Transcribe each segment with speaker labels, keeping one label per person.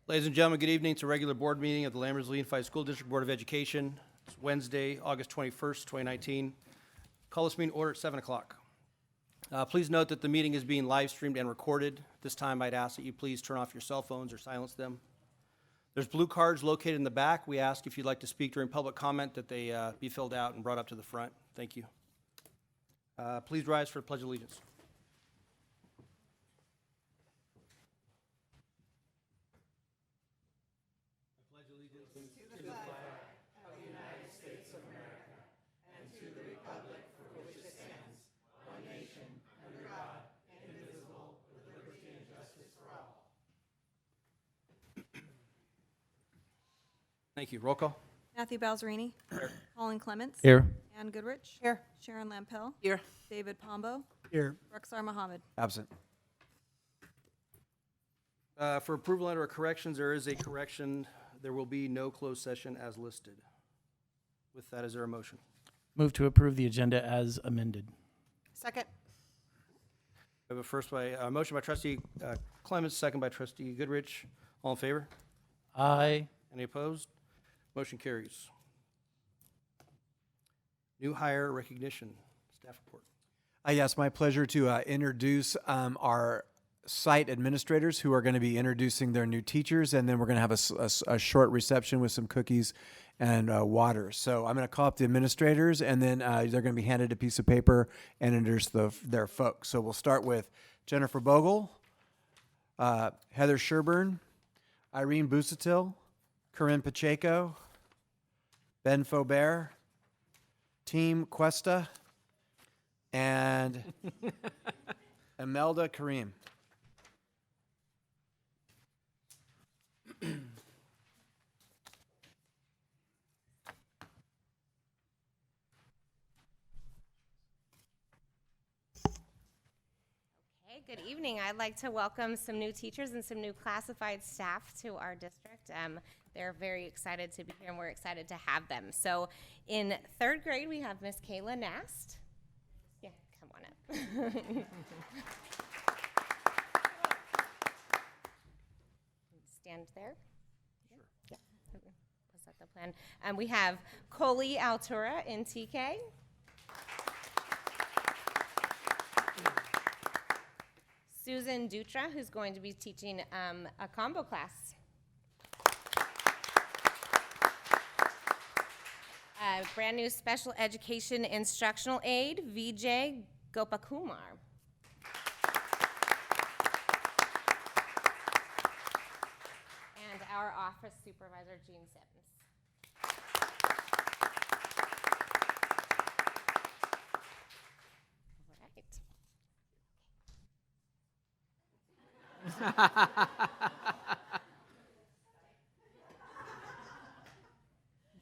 Speaker 1: Ladies and gentlemen, good evening. It's a regular board meeting of the Lammersville Unified School District Board of Education. It's Wednesday, August 21st, 2019. Call this meeting order at 7 o'clock. Please note that the meeting is being live streamed and recorded. This time I'd ask that you please turn off your cell phones or silence them. There's blue cards located in the back. We ask if you'd like to speak during public comment that they be filled out and brought up to the front. Thank you. Please rise for the Pledge of Allegiance. Thank you. Roll call.
Speaker 2: Matthew Balzerini. Here. Colin Clements.
Speaker 3: Here.
Speaker 2: Ann Goodrich.
Speaker 4: Here.
Speaker 2: Sharon Lampel.
Speaker 4: Here.
Speaker 2: David Pombo.
Speaker 3: Here.
Speaker 2: Rexar Mohammed.
Speaker 3: Absent.
Speaker 1: For approval under corrections, there is a correction. There will be no closed session as listed. With that, is there a motion?
Speaker 3: Move to approve the agenda as amended.
Speaker 4: Second.
Speaker 1: We have a motion by trustee Clements, second by trustee Goodrich. All in favor?
Speaker 3: Aye.
Speaker 1: Any opposed? Motion carries. New hire recognition, staff report.
Speaker 5: Yes, my pleasure to introduce our site administrators who are going to be introducing their new teachers, and then we're going to have a short reception with some cookies and water. So I'm going to call up the administrators, and then they're going to be handed a piece of paper and introduce their folks. So we'll start with Jennifer Bogle, Heather Sherburne, Irene Busatil, Corinne Pacheco, Ben Faubert, Team Cuesta, and Imelda Kareem.
Speaker 6: Good evening. I'd like to welcome some new teachers and some new classified staff to our district. They're very excited to be here, and we're excited to have them. So in third grade, we have Miss Kayla Nast. Yeah, come on up. Stand there. Sure. Yeah, was that the plan? We have Coley Altura in TK. Susan Dutra, who's going to be teaching a combo class. Brand new special education instructional aide, Vijay Gopakumar. And our office supervisor, Jean Sims.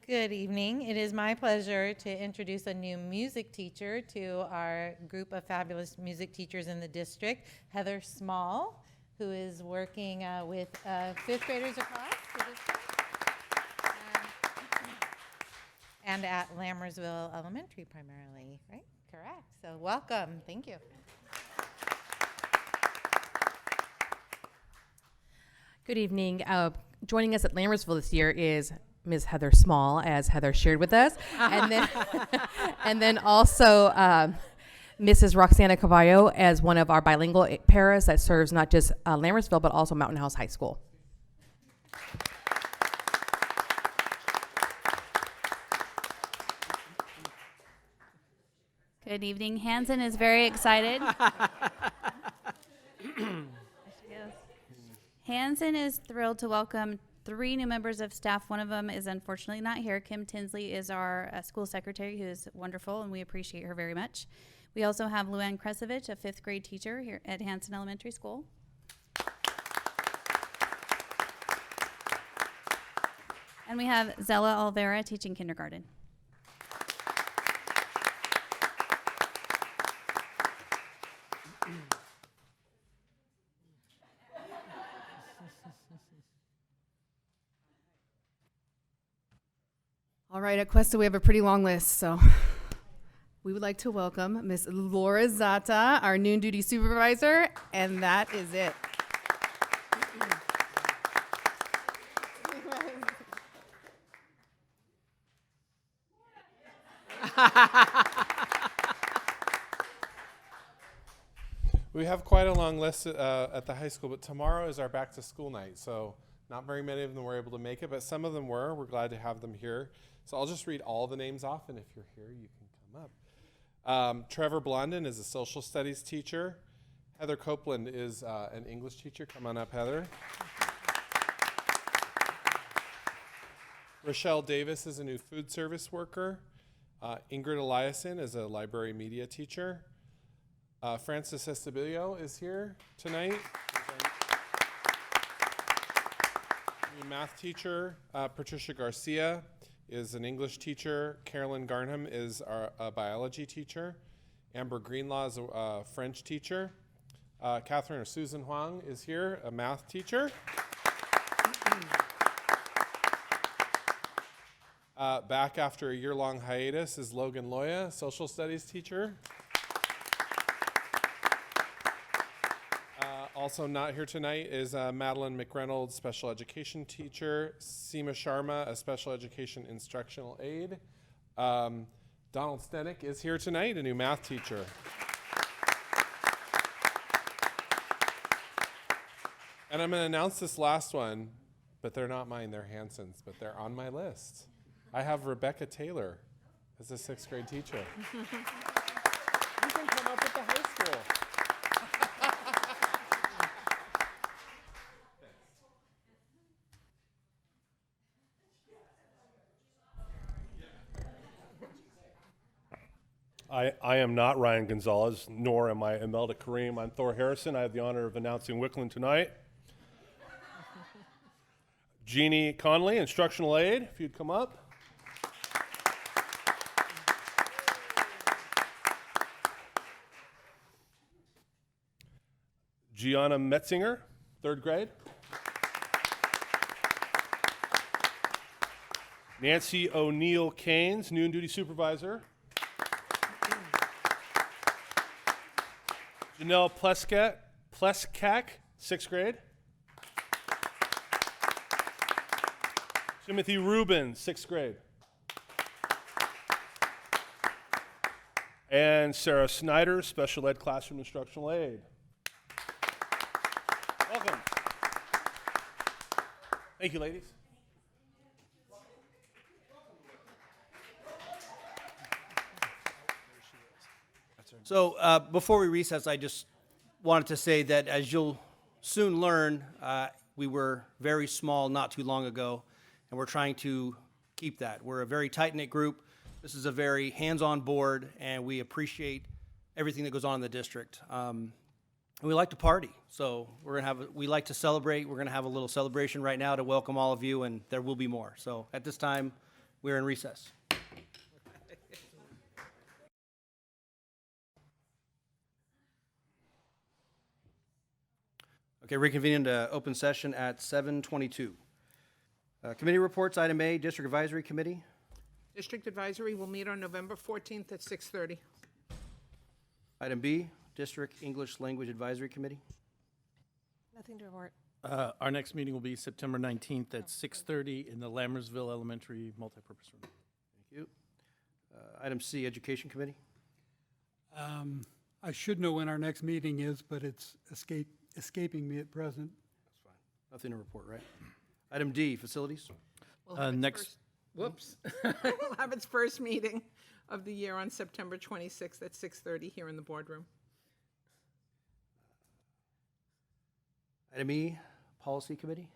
Speaker 7: Good evening. It is my pleasure to introduce a new music teacher to our group of fabulous music teachers in the district, Heather Small, who is working with fifth graders across the district and at Lammersville Elementary primarily, right? Correct. So welcome. Thank you.
Speaker 4: Good evening. Joining us at Lammersville this year is Ms. Heather Small, as Heather shared with us, and then also Mrs. Roxana Cavallo as one of our bilingual paras that serves not just Lammersville but also Mountain House High School.
Speaker 8: Good evening. Hansen is very excited. Hansen is thrilled to welcome 3 new members of staff. One of them is unfortunately not here. Kim Tinsley is our school secretary, who is wonderful, and we appreciate her very much. We also have Luann Kresovich, a 5th grade teacher here at Hansen Elementary School. And we have Zella Olvera teaching kindergarten.
Speaker 4: All right, at Cuesta, we have a pretty long list, so we would like to welcome Miss Laura Zata, our noon duty supervisor, and that is it.
Speaker 9: We have quite a long list at the high school, but tomorrow is our back to school night. So not very many of them were able to make it, but some of them were. We're glad to have them here. So I'll just read all the names off, and if you're here, you can come up. Trevor Blondin is a social studies teacher. Heather Copeland is an English teacher. Come on up, Heather. Rochelle Davis is a new food service worker. Ingrid Eliason is a library media teacher. Francis Estabilio is here tonight. New math teacher. Patricia Garcia is an English teacher. Carolyn Garnham is a biology teacher. Amber Greenlaw is a French teacher. Catherine or Susan Huang is here, a math teacher. Back after a year-long hiatus is Logan Loya, social studies teacher. Also not here tonight is Madeline McReynolds, special education teacher. Seema Sharma, a special education instructional aide. Donald Stenick is here tonight, a new math teacher. And I'm going to announce this last one, but they're not mine, they're Hanson's, but they're on my list. I have Rebecca Taylor as a 6th grade teacher. You can come up at the high school.
Speaker 10: I am not Ryan Gonzalez, nor am I Imelda Kareem. I'm Thor Harrison. I have the honor of announcing Wickland tonight. Jeannie Conley, instructional aide, if you'd come up. Gianna Metzinger, 3rd grade. Nancy O'Neill Keynes, noon duty supervisor. Janelle Pleskak, 6th grade. Timothy Rubin, 6th grade. And Sarah Snyder, special ed classroom instructional aide. Welcome. Thank you, ladies.
Speaker 1: So before we recess, I just wanted to say that as you'll soon learn, we were very small not too long ago, and we're trying to keep that. We're a very tight-knit group. This is a very hands-on board, and we appreciate everything that goes on in the district. And we like to party, so we like to celebrate. We're going to have a little celebration right now to welcome all of you, and there will be more. So at this time, we're in recess. Okay, reconvening to open session at 7:22. Committee reports, item A, District Advisory Committee.
Speaker 11: District Advisory will meet on November 14th at 6:30.
Speaker 1: Item B, District English Language Advisory Committee.
Speaker 2: Nothing to report.
Speaker 3: Our next meeting will be September 19th at 6:30 in the Lammersville Elementary Multipurpose Room.
Speaker 1: Thank you. Item C, Education Committee.
Speaker 12: I should know when our next meeting is, but it's escaping me at present.
Speaker 1: That's fine. Nothing to report, right? Item D, Facilities.
Speaker 11: We'll have its
Speaker 3: next-
Speaker 11: Whoops. We'll have its first meeting of the year on September 26th at 6:30 here in the boardroom.
Speaker 1: Item E, Policy Committee.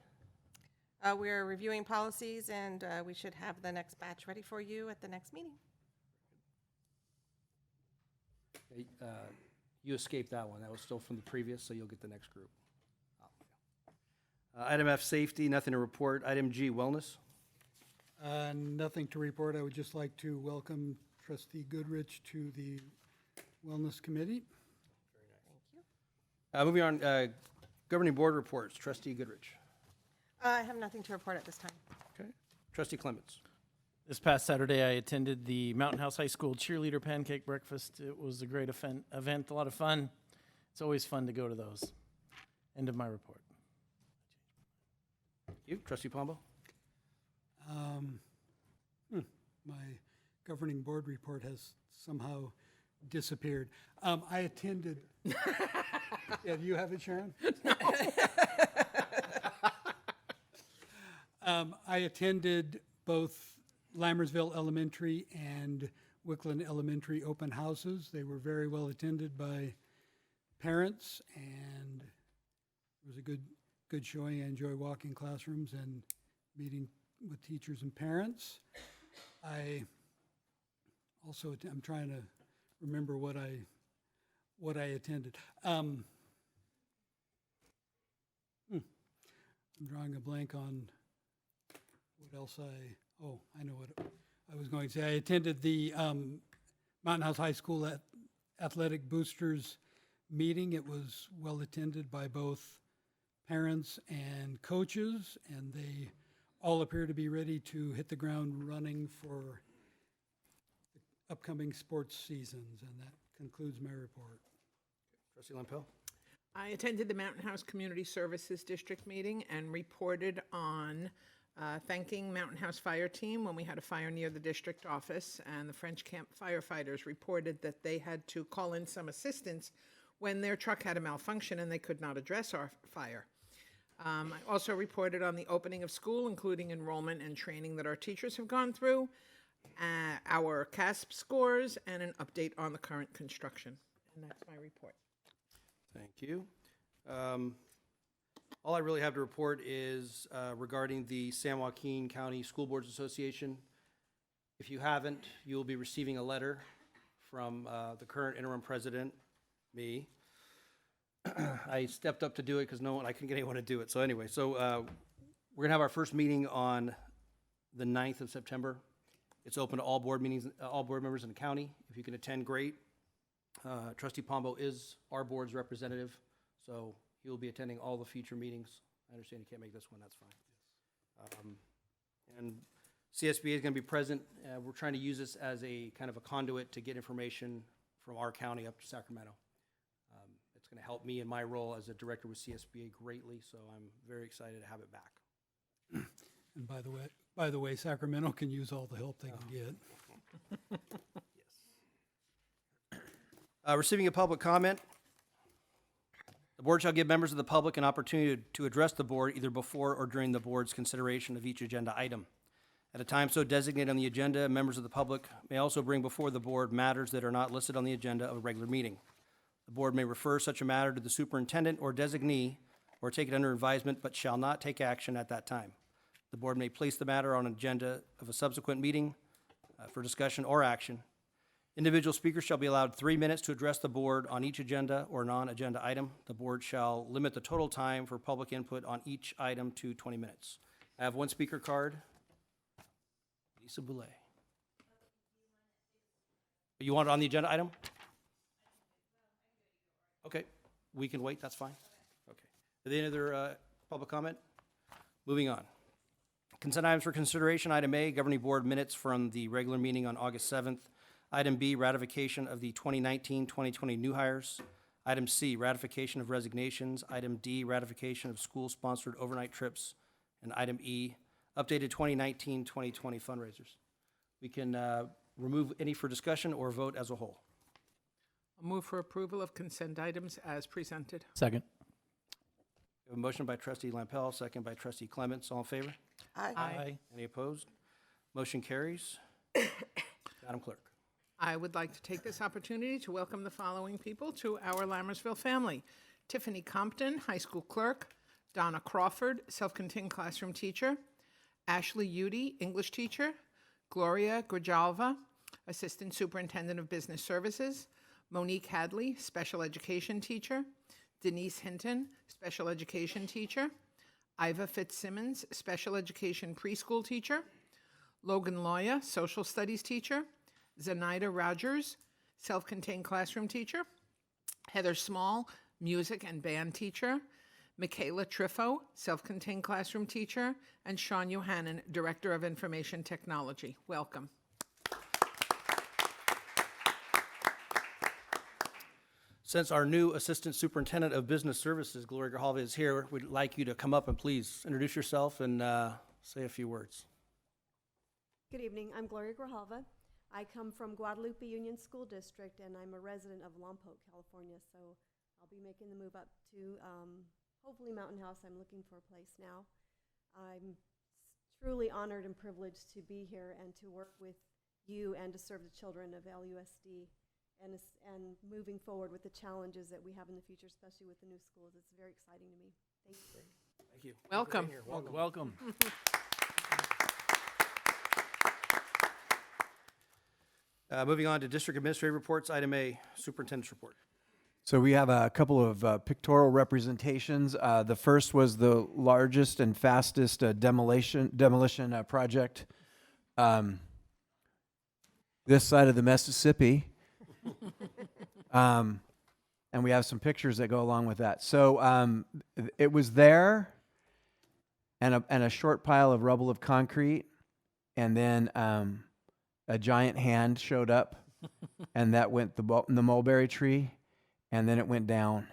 Speaker 2: We're reviewing policies, and we should have the next batch ready for you at the next meeting.
Speaker 1: You escaped that one. That was still from the previous, so you'll get the next group. Item F, Safety, nothing to report. Item G, Wellness.
Speaker 12: Nothing to report. I would just like to welcome Trustee Goodrich to the Wellness Committee.
Speaker 1: Moving on, Governing Board reports. Trustee Goodrich.
Speaker 2: I have nothing to report at this time.
Speaker 1: Okay. Trustee Clements.
Speaker 3: This past Saturday, I attended the Mountain House High School Cheerleader Pancake Breakfast. It was a great event, a lot of fun. It's always fun to go to those. End of my report.
Speaker 1: You, Trustee Pombo.
Speaker 12: My governing board report has somehow disappeared. I attended. Yeah, do you have it, Sharon? I attended both Lammersville Elementary and Wickland Elementary open houses. They were very well attended by parents, and it was a good showing. I enjoy walking classrooms and meeting with teachers and parents. I'm trying to remember what I attended. I'm drawing a blank on what else I know what I was going to say. I attended the Mountain House High School Athletic Boosters meeting. It was well attended by both parents and coaches, and they all appear to be ready to hit the ground running for the upcoming sports seasons, and that concludes my report.
Speaker 1: Trustee Lampel?
Speaker 11: I attended the Mountain House Community Services District meeting and reported on thanking Mountain House Fire Team when we had a fire near the district office, and the French Camp firefighters reported that they had to call in some assistance when their truck had a malfunction and they could not address our fire. I also reported on the opening of school, including enrollment and training that our teachers have gone through, our CASP scores, and an update on the current construction. And that's my report.
Speaker 1: Thank you. All I really have to report is regarding the San Joaquin County School Boards Association. If you haven't, you will be receiving a letter from the current interim president, me. I stepped up to do it because I couldn't get anyone to do it. So anyway, we're gonna have our first meeting on the 9th of September. It's open to all board meetings, all board members in the county. If you can attend, great. Trustee Pombo is our board's representative, so he will be attending all the future meetings. I understand you can't make this one, that's fine. And CSBA is gonna be present. We're trying to use this as a kind of a conduit to get information from our county up to Sacramento. It's going to help me in my role as a director with CSBA greatly, so I'm very excited to have it back.
Speaker 12: And by the way, Sacramento can use all the help they can get.
Speaker 1: Yes. Receiving a public comment. The board shall give members of the public an opportunity to address the board either before or during the board's consideration of each agenda item. At a time so designated on the agenda, members of the public may also bring before the board matters that are not listed on the agenda of a regular meeting. The board may refer such a matter to the superintendent or designee or take it under advisement, but shall not take action at that time. The board may place the matter on an agenda of a subsequent meeting for discussion or action. Individual speakers shall be allowed 3 minutes to address the board on each agenda or non-agenda item. The board shall limit the total time for public input on each item to 20 minutes. I have one speaker card. Lisa Boulay. You want it on the agenda item? Okay, we can wait, that's fine. Okay. Are there any other public comment? Moving on. Consent items for consideration. Item A, governing board minutes from the regular meeting on August 7th. Item B, ratification of the 2019-2020 new hires. Item C, ratification of resignations. Item D, ratification of school-sponsored overnight trips. And item E, updated 2019-2020 fundraisers. We can remove any for discussion or vote as a whole.
Speaker 11: I'll move for approval of consent items as presented.
Speaker 3: Second.
Speaker 1: We have a motion by trustee Lampel, second by trustee Clements. All in favor?
Speaker 11: Aye.
Speaker 1: Any opposed? Motion carries. Madam Clerk.
Speaker 11: I would like to take this opportunity to welcome the following people to our Lammersville family. Tiffany Compton, high school clerk. Donna Crawford, self-contained classroom teacher. Ashley Udy, English teacher. Gloria Grijalva, assistant superintendent of business services. Monique Hadley, special education teacher. Denise Hinton, special education teacher. Iva Fitzsimmons, special education preschool teacher. Logan Loya, social studies teacher. Zenaida Rogers, self-contained classroom teacher. Heather Small, music and band teacher. Michaela Triffo, self-contained classroom teacher. And Sean Yohannan, director of information technology. Welcome.
Speaker 1: Since our new Assistant Superintendent of Business Services, Gloria Grijalva, is here, we'd like you to come up and please introduce yourself and say a few words.
Speaker 13: Good evening. I'm Gloria Grijalva. I come from Guadalupe Union School District, and I'm a resident of Lompoc, California, so I'll be making the move up to hopefully Mountain House. I'm looking for a place now. I'm truly honored and privileged to be here and to work with you and to serve the children of LUSD and moving forward with the challenges that we have in the future, especially with the new schools. It's very exciting to me. Thank you.
Speaker 1: Thank you.
Speaker 11: Welcome.
Speaker 3: Welcome.
Speaker 1: Moving on to district administrative reports, item A, superintendent's report.
Speaker 5: So we have a couple of pictorial representations. The first was the largest and fastest demolition project this side of the Mississippi. And we have some pictures that go along with that. So it was there, and a short pile of rubble of concrete, and then a giant hand showed up, and that went the mulberry tree, and then it went down.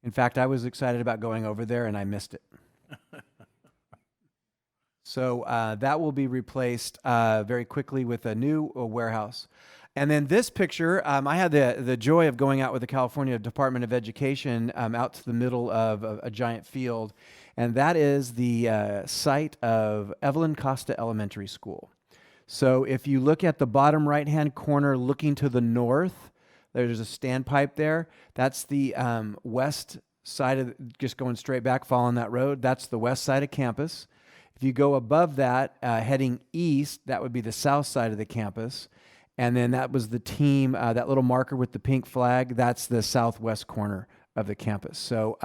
Speaker 5: In fact, I was excited about going over there, and I missed it. So that will be replaced very quickly with a new warehouse. And then this picture, I had the joy of going out with the California Department of Education out to the middle of a giant field, and that is the site of Evelyn Costa Elementary School. So if you look at the bottom right-hand corner looking to the north, there's a standpipe there. That's the west side of, just going straight back, following that road, that's the west side of campus. If you go above that, heading east, that would be the south side of the campus. And then that was the team, that little marker with the pink flag, that's the southwest corner of the campus. So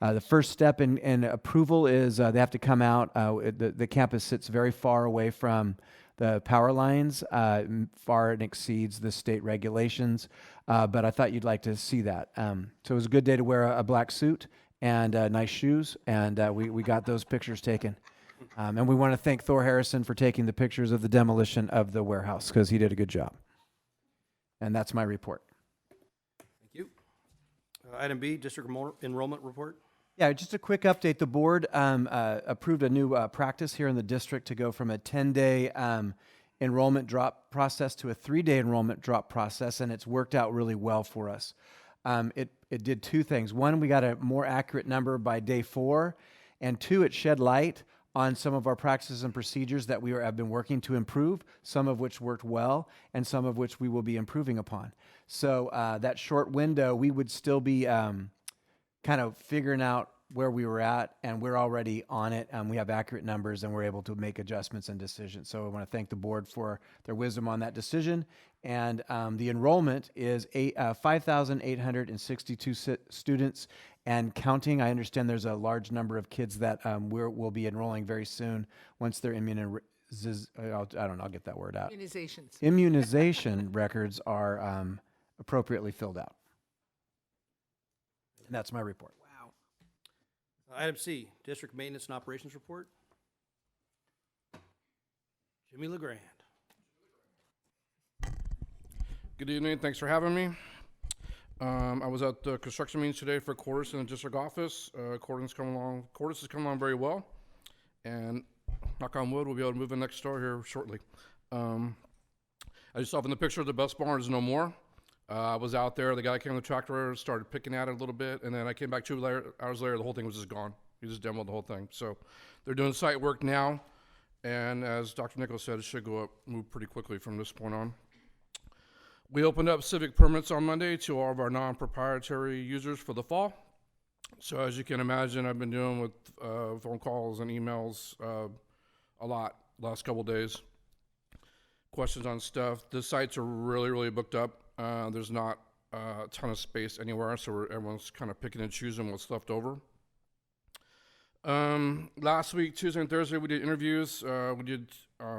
Speaker 5: the first step in approval is they have to come out. The campus sits very far away from the power lines, far and exceeds the state regulations. But I thought you'd like to see that. So it was a good day to wear a black suit and nice shoes, and we got those pictures taken. And we want to thank Thor Harrison for taking the pictures of the demolition of the warehouse, because he did a good job. And that's my report.
Speaker 1: Thank you. Item B, district enrollment report.
Speaker 5: Yeah, just a quick update. The board approved a new practice here in the district to go from a 10-day enrollment drop process to a 3-day enrollment drop process, and it's worked out really well for us. It did two things. One, we got a more accurate number by day 4, and 2, it shed light on some of our practices and procedures that we have been working to improve, some of which worked well, and some of which we will be improving upon. So that short window, we would still be kind of figuring out where we were at, and we're already on it. We have accurate numbers, and we're able to make adjustments and decisions. So I want to thank the board for their wisdom on that decision. And the enrollment is 5,862 students and counting. I understand there's a large number of kids that we'll be enrolling very soon once their I'll get that word out.
Speaker 11: Immunizations.
Speaker 5: Immunization records are appropriately filled out. And that's my report.
Speaker 11: Wow.
Speaker 1: Item C, district maintenance and operations report. Jimmy LeGrand.
Speaker 14: Good evening. Thanks for having me. I was at the construction meetings today for Cordis in the district office. Cordis is coming along very well, and knock on wood, we'll be able to move in next door here shortly. I just saw in the picture the bus barn is no more. I was out there. The guy came with the tractor, started picking at it a little bit, and then I came back 2 hours later. The whole thing was just gone. He just demoed the whole thing. So they're doing site work now, and as Dr. Nichols said, it should move pretty quickly from this point on. We opened up civic permits on Monday to all of our non-proprietary users for the fall. So as you can imagine, I've been dealing with phone calls and emails a lot last couple days. Questions on stuff. The sites are really, really booked up. There's not a ton of space anywhere, so everyone's kind of picking and choosing what's left over. Last week, Tuesday and Thursday, we did interviews.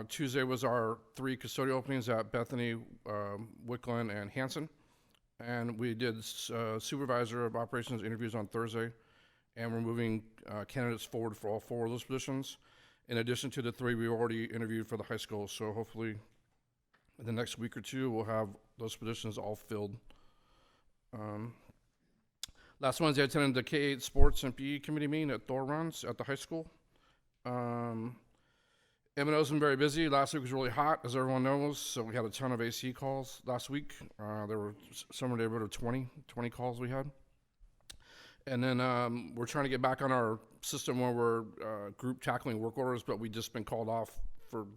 Speaker 14: Tuesday was our 3 custodial openings at Bethany, Wickland, and Hanson. And we did supervisor of operations interviews on Thursday. And we're moving candidates forward for all 4 of those positions, in addition to the 3 we already interviewed for the high school. So hopefully in the next week or 2, we'll have those positions all filled. Last Wednesday, I attended the K-8 Sports and PE Committee meeting at Thor runs at the high school. M&O's been very busy. Last week was really hot, as everyone knows, so we had a ton of AC calls last week. There were somewhere neighborhood of 20 calls we had. And then we're trying to get back on our system where we're group tackling work orders, but we just been called off for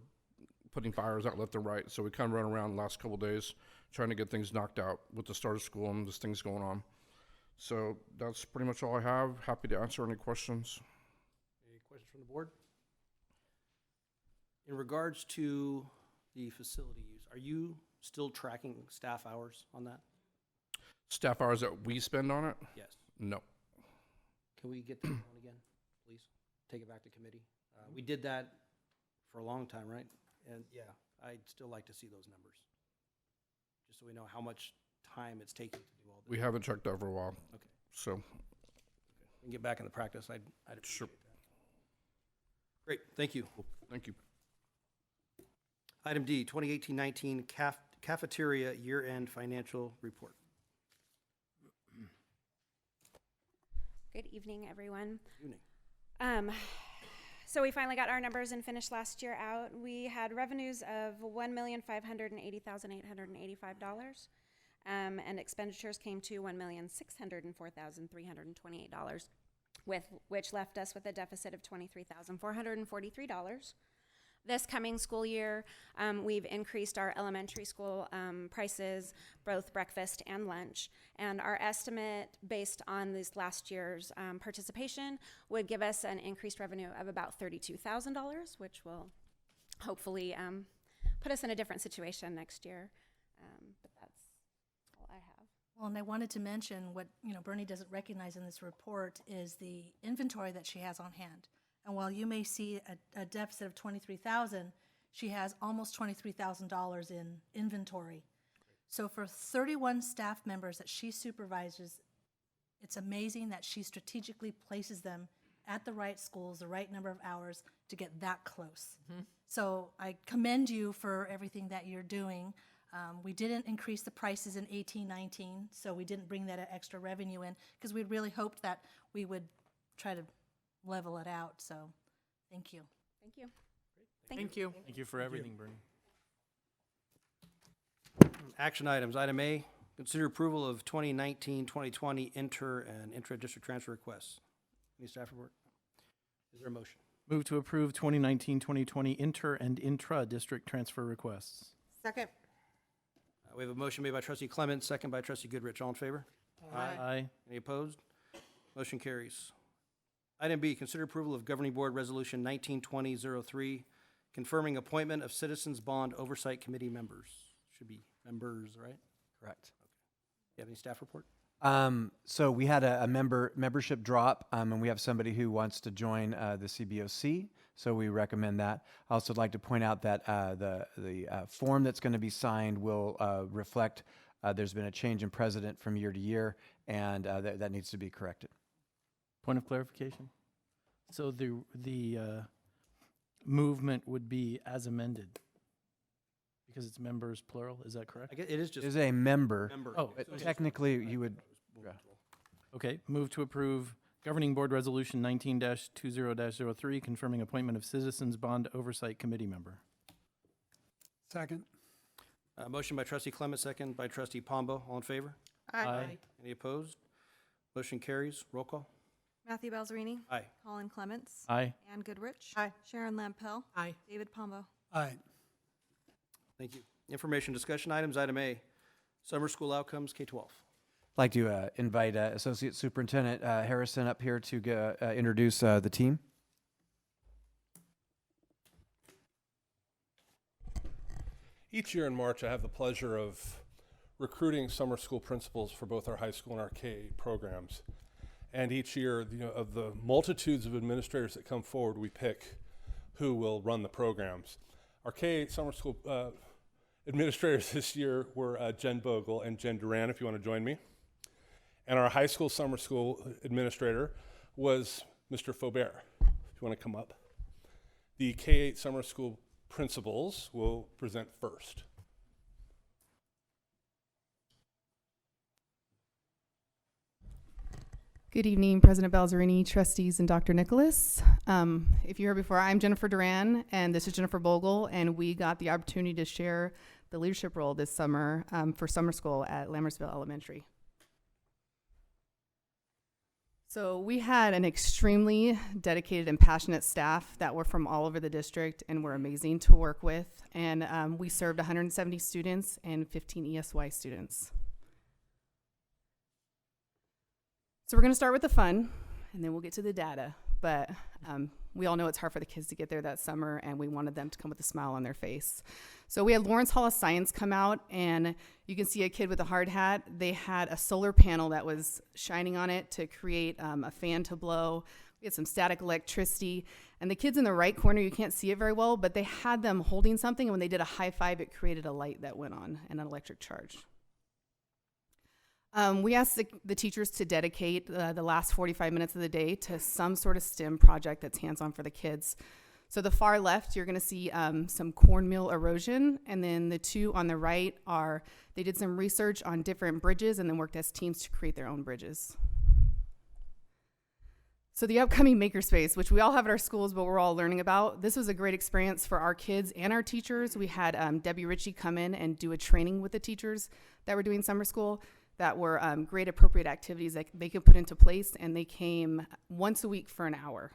Speaker 14: putting fires out left and right. So we kind of run around the last couple of days trying to get things knocked out with the start of school and just things going on. So that's pretty much all I have. Happy to answer any questions.
Speaker 1: Any questions from the board? In regards to the facility use, are you still tracking staff hours on that?
Speaker 14: Staff hours that we spend on it?
Speaker 1: Yes.
Speaker 14: No.
Speaker 1: Can we get that on again, please? Take it back to committee. We did that for a long time, right? And yeah, I'd still like to see those numbers, just so we know how much time it's taking to do all this.
Speaker 14: We haven't checked that for a while.
Speaker 1: Okay.
Speaker 14: So.
Speaker 1: We can get back into practice. I'd appreciate
Speaker 14: Sure.
Speaker 1: that. Great, thank you.
Speaker 14: Thank you.
Speaker 1: Item D, 2018-19 Cafeteria Year-End Financial Report.
Speaker 15: Good evening, everyone.
Speaker 1: Evening.
Speaker 15: So we finally got our numbers and finished last year out. We had revenues of $1,580,885, and expenditures came to $1,604,328, which left us with a deficit of $23,443. This coming school year, we've increased our elementary school prices, both breakfast and lunch. And our estimate based on this last year's participation would give us an increased revenue of about $32,000, which will hopefully put us in a different situation next year. But that's all I have.
Speaker 16: Well, and I wanted to mention what Bernie doesn't recognize in this report is the inventory that she has on hand. And while you may see a deficit of $23,000, she has almost $23,000 in inventory. So for 31 staff members that she supervises, it's amazing that she strategically places them at the right schools, the right number of hours to get that close. Mm-hmm. So I commend you for everything that you're doing. We didn't increase the prices in 18-19, so we didn't bring that extra revenue in because we really hoped that we would try to level it out. So thank you.
Speaker 15: Thank you.
Speaker 11: Thank you.
Speaker 3: Thank you for everything, Bernie.
Speaker 1: Action items. Item A, consider approval of 2019-2020 inter and intra-district transfer requests. Any staff report? Is there a motion?
Speaker 3: Move to approve 2019-2020 inter and intra-district transfer requests.
Speaker 2: Second.
Speaker 1: We have a motion made by trustee Clement, second by trustee Goodrich. All in favor?
Speaker 3: Aye.
Speaker 1: Any opposed? Motion carries. Item B, consider approval of Governing Board Resolution 1920-03, confirming appointment of Citizens Bond Oversight Committee members. Should be members, right?
Speaker 5: Correct.
Speaker 1: Okay. You have any staff report?
Speaker 5: So we had a membership drop, and we have somebody who wants to join the CBOC, so we recommend that. I also would like to point out that the form that's going to be signed will reflect there's been a change in president from year to year, and that needs to be corrected.
Speaker 3: Point of clarification. So the movement would be as amended because it's members plural. Is that correct?
Speaker 1: I guess it is just.
Speaker 5: Is a member.
Speaker 3: Oh,
Speaker 5: But technically you would. Yeah.
Speaker 3: Okay. Move to approve Governing Board Resolution 19-20-03, confirming appointment of Citizens Bond Oversight Committee member.
Speaker 12: Second.
Speaker 1: Motion by trustee Clement, second by trustee Pombo. All in favor?
Speaker 3: Aye.
Speaker 1: Any opposed? Motion carries. Roll call.
Speaker 15: Matthew Balzerini.
Speaker 1: Aye.
Speaker 15: Colin Clements.
Speaker 3: Aye.
Speaker 15: Ann Goodrich.
Speaker 2: Aye.
Speaker 15: Sharon Lampel.
Speaker 11: Aye.
Speaker 15: David Pombo.
Speaker 12: Aye.
Speaker 1: Thank you. Information discussion items. Item A, summer school outcomes, K-12.
Speaker 5: I'd like to invite Associate Superintendent Harrison up here to introduce the team.
Speaker 10: Each year in March, I have the pleasure of recruiting summer school principals for both our high school and our K-8 programs. And each year, of the multitudes of administrators that come forward, we pick who will run the programs. Our K-8 summer school administrators this year were Jen Bogle and Jen Duran, if you want to join me. And our high school summer school administrator was Mr. Faubert, if you want to come up. The K-8 summer school principals will present first.
Speaker 17: Good evening, President Balzerini, trustees, and Dr. Nicholas. If you're here before, I'm Jennifer Duran, and this is Jennifer Bogle, and we got the opportunity to share the leadership role this summer for summer school at Lammersville Elementary. So we had an extremely dedicated and passionate staff that were from all over the district and were amazing to work with, and we served 170 students and 15 ESY students. So we're going to start with the fun, and then we'll get to the data. But we all know it's hard for the kids to get there that summer, and we wanted them to come with a smile on their face. So we had Lawrence Hall of Science come out, and you can see a kid with a hard hat. They had a solar panel that was shining on it to create a fan to blow. We had some static electricity. And the kids in the right corner, you can't see it very well, but they had them holding something, and when they did a high five, it created a light that went on and an electric charge. We asked the teachers to dedicate the last 45 minutes of the day to some sort of STEM project that's hands-on for the kids. So the far left, you're gonna see some cornmeal erosion, and then the two on the right they did some research on different bridges and then worked as teams to create their own bridges. So the upcoming makerspace, which we all have at our schools, but we're all learning about, this was a great experience for our kids and our teachers. We had Debbie Ritchie come in and do a training with the teachers that were doing summer school that were great appropriate activities that they could put into place, and they came once a week for an hour.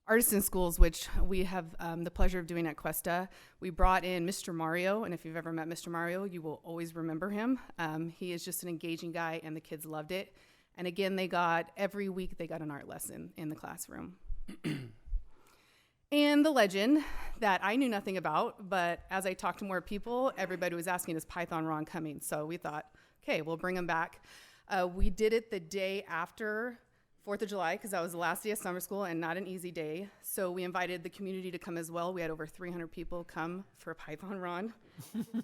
Speaker 17: Artisan schools, which we have the pleasure of doing at Cuesta, we brought in Mr. Mario, and if you've ever met Mr. Mario, you will always remember him. He is just an engaging guy, and the kids loved it. And again, every week they got an art lesson in the classroom. And the legend that I knew nothing about, but as I talked to more people, everybody was asking, is Python Ron coming? So we thought, okay, we'll bring him back. We did it the day after 4th of July, because that was the last day of summer school and not an easy day. So we invited the community to come as well. We had over 300 people come for Python Ron.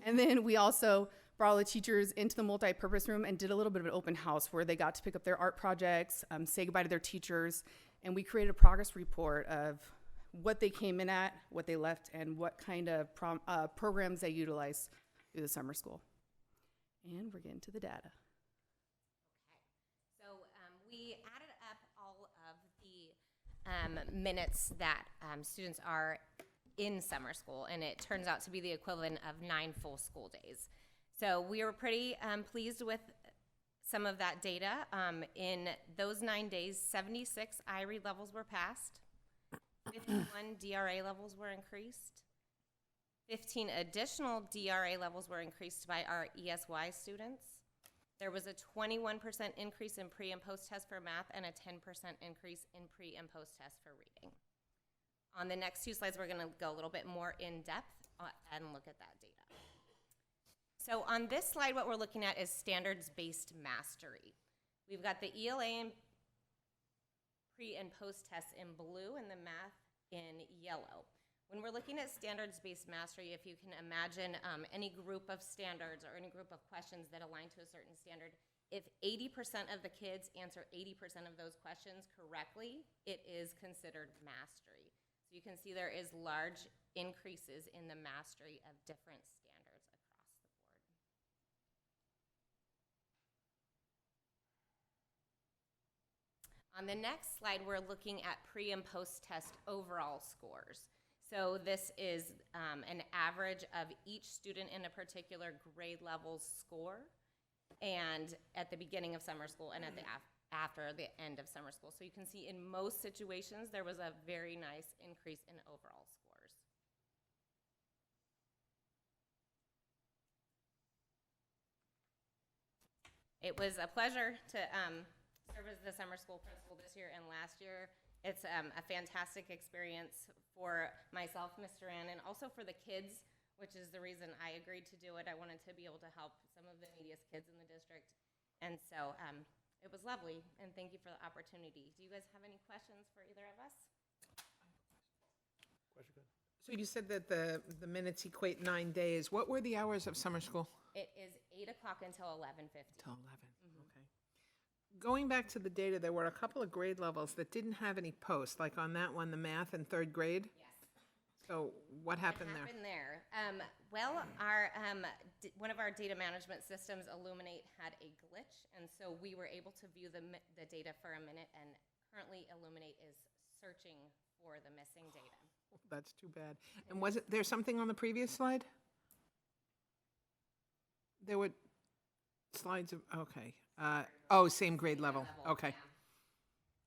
Speaker 17: And then we also brought all the teachers into the multi-purpose room and did a little bit of an open house where they got to pick up their art projects, say goodbye to their teachers, and we created a progress report of what they came in at, what they left, and what kind of programs they utilized through the summer school. And we're getting to the data.
Speaker 6: So we added up all of the minutes that students are in summer school, and it turns out to be the equivalent of 9 full school days. So we were pretty pleased with some of that data. In those 9 days, 76 iRead levels were passed. 51 DRA levels were increased. 15 additional DRA levels were increased by our ESY students. There was a 21% increase in pre and post test for math and a 10% increase in pre and post test for reading. On the next 2 slides, we're gonna go a little bit more in depth and look at that data. So on this slide, what we're looking at is standards-based mastery. We've got the ELA and pre and post tests in blue and the math in yellow. When we're looking at standards-based mastery, if you can imagine any group of standards or any group of questions that align to a certain standard, if 80% of the kids answer 80% of those questions correctly, it is considered mastery. So you can see there is large increases in the mastery of different standards across the board. On the next slide, we're looking at pre and post test overall scores. So this is an average of each student in a particular grade level's score, and at the beginning of summer school and at the after the end of summer school. So you can see in most situations there was a very nice increase in overall scores. It was a pleasure to serve as the summer school principal this year and last year. It's a fantastic experience for myself, Mr. Ann, and also for the kids, which is the reason I agreed to do it. I wanted to be able to help some of the neediest kids in the district. And so it was lovely, and thank you for the opportunity. Do you guys have any questions for either of us?
Speaker 11: So you said that the minutes equate 9 days. What were the hours of summer school?
Speaker 6: It is 8 o'clock until 11:50.
Speaker 11: Till 11, okay. Going back to the data, there were a couple of grade levels that didn't have any posts, like on that one, the math in 3rd grade.
Speaker 6: Yes.
Speaker 11: So what happened there?
Speaker 6: What happened there? Well, one of our data management systems, Illuminate, had a glitch, and so we were able to view the data for a minute, and currently Illuminate is searching for the missing data.
Speaker 11: That's too bad. And was there something on the previous slide? There were slides of, okay. Oh, same grade level. Okay.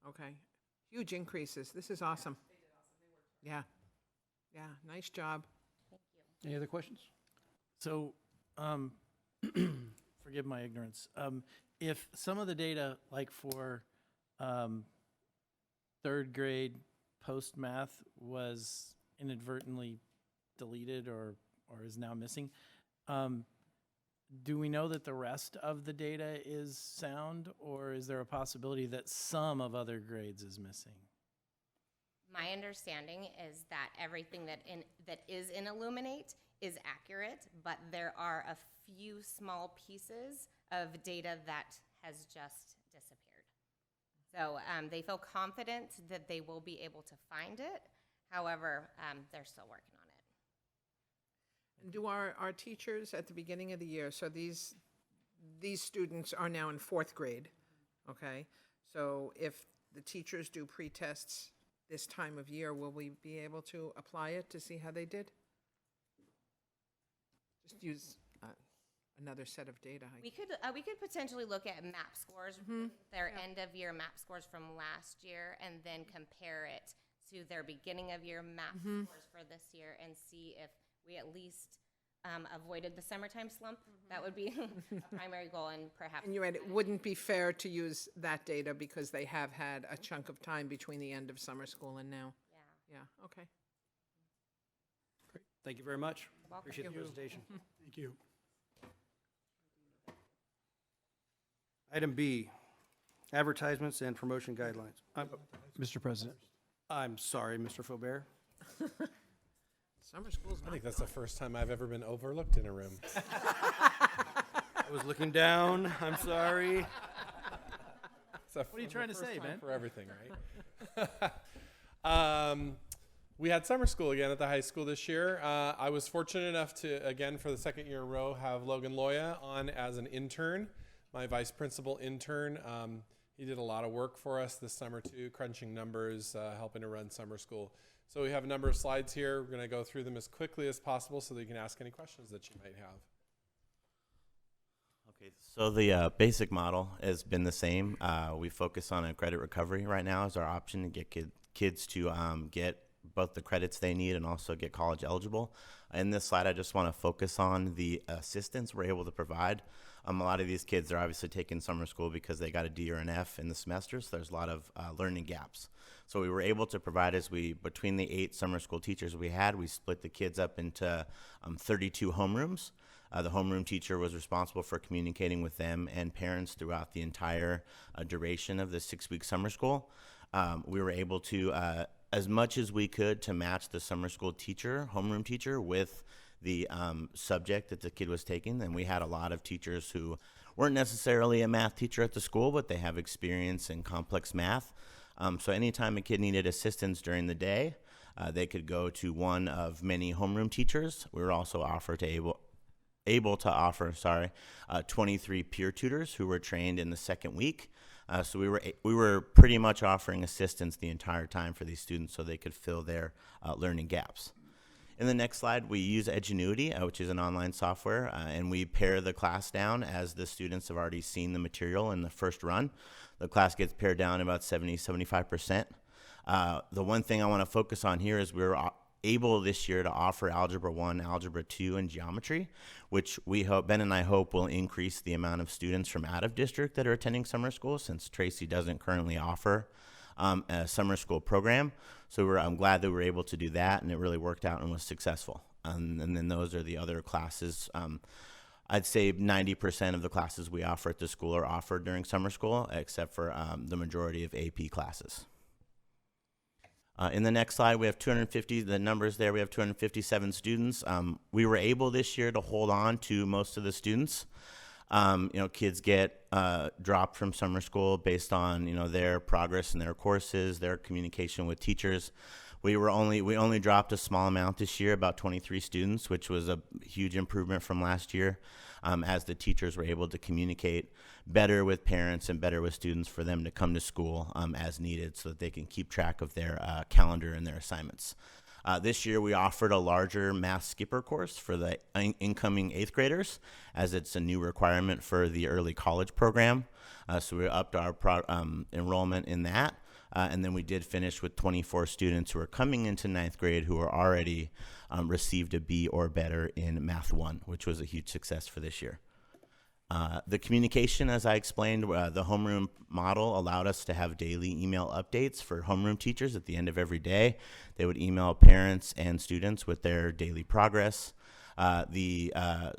Speaker 11: Okay. Huge increases. This is awesome. Yeah. Yeah, nice job.
Speaker 1: Any other questions?
Speaker 3: So, forgive my ignorance. If some of the data, like for third grade post math, was inadvertently deleted or is now missing, do we know that the rest of the data is sound, or is there a possibility that some of other grades is missing?
Speaker 6: My understanding is that everything that is in Illuminate is accurate, but there are a few small pieces of data that has just disappeared. So they feel confident that they will be able to find it. However, they're still working on it.
Speaker 11: And do our teachers at the beginning of the year, so these students are now in fourth grade, okay? So if the teachers do pre-tests this time of year, will we be able to apply it to see how they did? Just use another set of data.
Speaker 6: We could potentially look at MAP scores, their end of year MAP scores from last year, and then compare it to their beginning of year MAP scores for this year, and see if we at least avoided the summertime slump. That would be a primary goal, and perhaps.
Speaker 11: And you're right, it wouldn't be fair to use that data because they have had a chunk of time between the end of summer school and now.
Speaker 6: Yeah.
Speaker 11: Yeah, okay.
Speaker 1: Great. Thank you very much.
Speaker 6: Welcome.
Speaker 1: Appreciate the
Speaker 11: Thank you.
Speaker 1: presentation.
Speaker 12: Thank you.
Speaker 1: Item B, advertisements and promotion guidelines.
Speaker 5: Mr. President.
Speaker 1: I'm sorry, Mr. Faubert.
Speaker 11: Summer school's
Speaker 9: I
Speaker 11: not
Speaker 9: think that's the first time I've ever been overlooked in a room.
Speaker 1: I was looking down. I'm sorry.
Speaker 9: What
Speaker 3: are you trying to say, man?
Speaker 9: For everything, right? We had summer school again at the high school this year. I was fortunate enough to, again, for the second year in a row, have Logan Loya on as an intern, my vice principal intern. He did a lot of work for us this summer too, crunching numbers, helping to run summer school. So we have a number of slides here. We're going to go through them as quickly as possible so that you can ask any questions that you might have.
Speaker 18: Okay, so the basic model has been the same. We focus on a credit recovery right now as our option to get kids to get both the credits they need and also get college eligible. In this slide, I just want to focus on the assistance we're able to provide. A lot of these kids are obviously taking summer school because they got a D or an F in the semester, so there's a lot of learning gaps. So we were able to provide, between the 8 summer school teachers we had, we split the kids up into 32 homerooms. The homeroom teacher was responsible for communicating with them and parents throughout the entire duration of the 6-week summer school. We were able to, as much as we could, to match the summer school teacher, homeroom teacher, with the subject that the kid was taking. And we had a lot of teachers who weren't necessarily a math teacher at the school, but they have experience in complex math. So anytime a kid needed assistance during the day, they could go to one of many homeroom teachers. We were also able to offer 23 peer tutors who were trained in the second week. So we were pretty much offering assistance the entire time for these students so they could fill their learning gaps. In the next slide, we use Edgenuity, which is an online software, and we pare the class down as the students have already seen the material in the first run. The class gets pared down about 70-75%. The one thing I want to focus on here is we're able this year to offer Algebra 1, Algebra 2, and Geometry, which we hope, Ben and I hope, will increase the amount of students from out of district that are attending summer school, since Tracy doesn't currently offer a summer school program. So I'm glad that we were able to do that, and it really worked out and was successful. And then those are the other classes. I'd say 90% of the classes we offer at the school are offered during summer school, except for the majority of AP classes. In the next slide, we have 250, the numbers there, we have 257 students. We were able this year to hold on to most of the students. Kids get dropped from summer school based on, their progress in their courses, their communication with teachers. We only dropped a small amount this year, about 23 students, which was a huge improvement from last year, as the teachers were able to communicate better with parents and better with students for them to come to school as needed so that they can keep track of their calendar and their assignments. This year we offered a larger math skipper course for the incoming 8th graders, as it's a new requirement for the early college program. So we upped our enrollment in that. And then we did finish with 24 students who are coming into 9th grade who are already received a B or better in Math 1, which was a huge success for this year. The communication, as I explained, the homeroom model allowed us to have daily email updates for homeroom teachers at the end of every day. They would email parents and students with their daily progress. The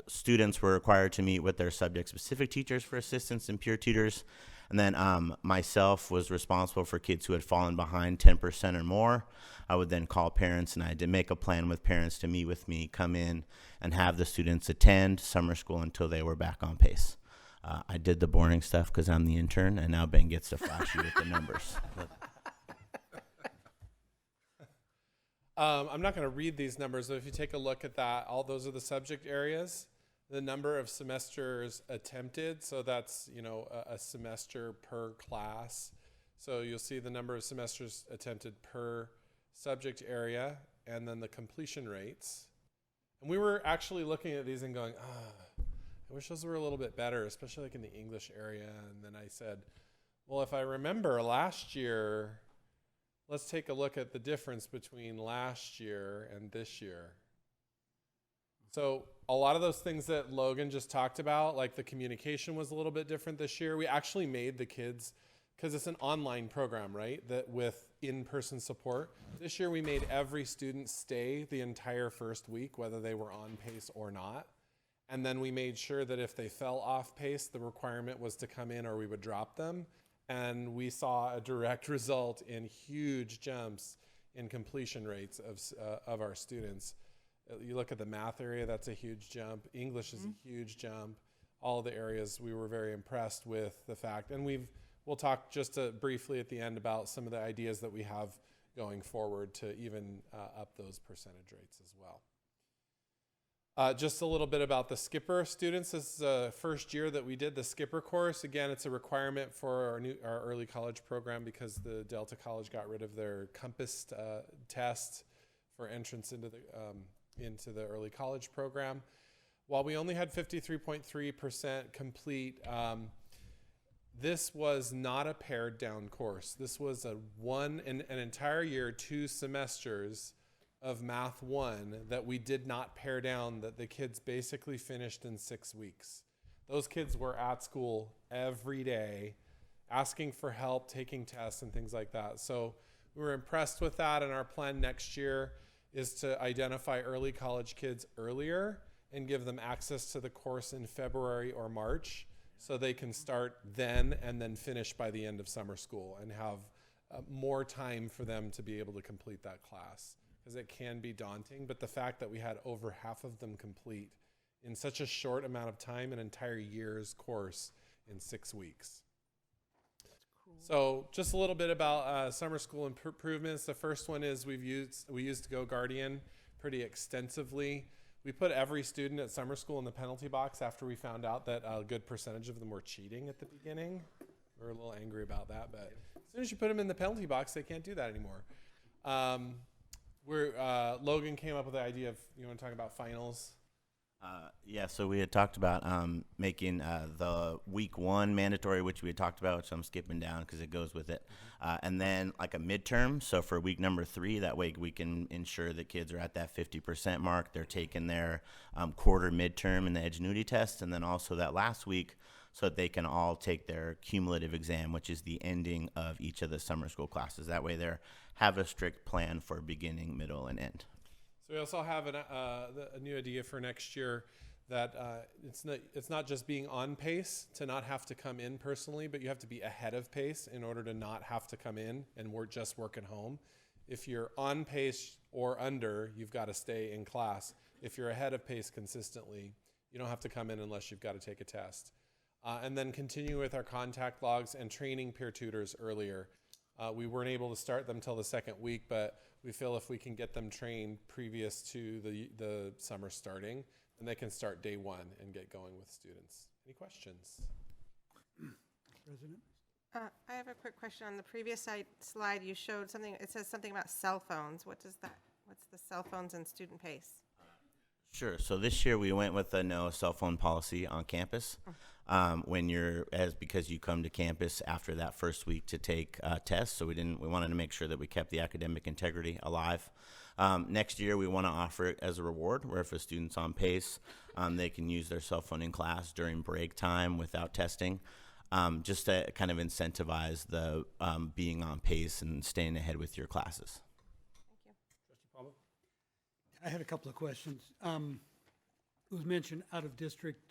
Speaker 18: students were required to meet with their subject-specific teachers for assistance and peer tutors. And then myself was responsible for kids who had fallen behind 10% or more. I would then call parents, and I had to make a plan with parents to meet with me, come in, and have the students attend summer school until they were back on pace. I did the boring stuff because I'm the intern, and now Ben gets to flash you with the numbers.
Speaker 9: I'm not going to read these numbers, but if you take a look at that, all those are the subject areas. The number of semesters attempted, so that's, you know, a semester per class. So you'll see the number of semesters attempted per subject area, and then the completion rates. And we were actually looking at these and going, I wish those were a little bit better, especially like in the English area. And then I said, well, if I remember last year, let's take a look at the difference between last year and this year. So a lot of those things that Logan just talked about, like the communication was a little bit different this year. We actually made the kids, because it's an online program, right, that with in-person support. This year we made every student stay the entire first week, whether they were on pace or not. And then we made sure that if they fell off pace, the requirement was to come in or we would drop them. And we saw a direct result in huge jumps in completion rates of our students. You look at the math area, that's a huge jump. English is a huge jump. All the areas we were very impressed with the fact. And we'll talk just briefly at the end about some of the ideas that we have going forward to even up those percentage rates as well. Just a little bit about the Skipper students. This is the first year that we did the Skipper course. Again, it's a requirement for our early college program because the Delta College got rid of their Compass test for entrance into the early college program. While we only had 53.3% complete, this was not a pared down course. This was an entire year, 2 semesters of Math 1 that we did not pare down, that the kids basically finished in 6 weeks. Those kids were at school every day, asking for help, taking tests and things like that. So we were impressed with that, and our plan next year is to identify early college kids earlier and give them access to the course in February or March so they can start then and then finish by the end of summer school and have more time for them to be able to complete that class, because it can be daunting. But the fact that we had over half of them complete in such a short amount of time, an entire year's course in 6 weeks. So just a little bit about summer school improvements. The first one is we used Go Guardian pretty extensively. We put every student at summer school in the penalty box after we found out that a good percentage of them were cheating at the beginning. We were a little angry about that, but as soon as you put them in the penalty box, they can't do that anymore. Logan came up with the idea of, you want to talk about finals?
Speaker 18: Yeah, so we had talked about making the week 1 mandatory, which we had talked about, which I'm skipping down because it goes with it. And then like a midterm. So for week number 3, that way we can ensure that kids are at that 50% mark. They're taking their quarter midterm and the Edgenuity test. And then also that last week so that they can all take their cumulative exam, which is the ending of each of the summer school classes. That way they have a strict plan for beginning, middle, and end.
Speaker 9: So we also have a new idea for next year that it's not just being on pace to not have to come in personally, but you have to be ahead of pace in order to not have to come in and just work at home. If you're on pace or under, you've got to stay in class. If you're ahead of pace consistently, you don't have to come in unless you've got to take a test. And then continue with our contact logs and training peer tutors earlier. We weren't able to start them till the second week, but we feel if we can get them trained previous to the summer starting, then they can start day one and get going with students. Any questions?
Speaker 12: President?
Speaker 2: I have a quick question. On the previous slide, you showed something, it says something about cell phones. What does that, what's the cell phones and student pace?
Speaker 18: Sure. So this year we went with a no cell phone policy on campus. Because you come to campus after that first week to take tests, so we wanted to make sure that we kept the academic integrity alive. Next year we want to offer it as a reward, where if a student's on pace, they can use their cell phone in class during break time without testing, just to kind of incentivize the being on pace and staying ahead with your classes.
Speaker 12: Trustee Palmer? I had a couple of questions. It was mentioned out-of-district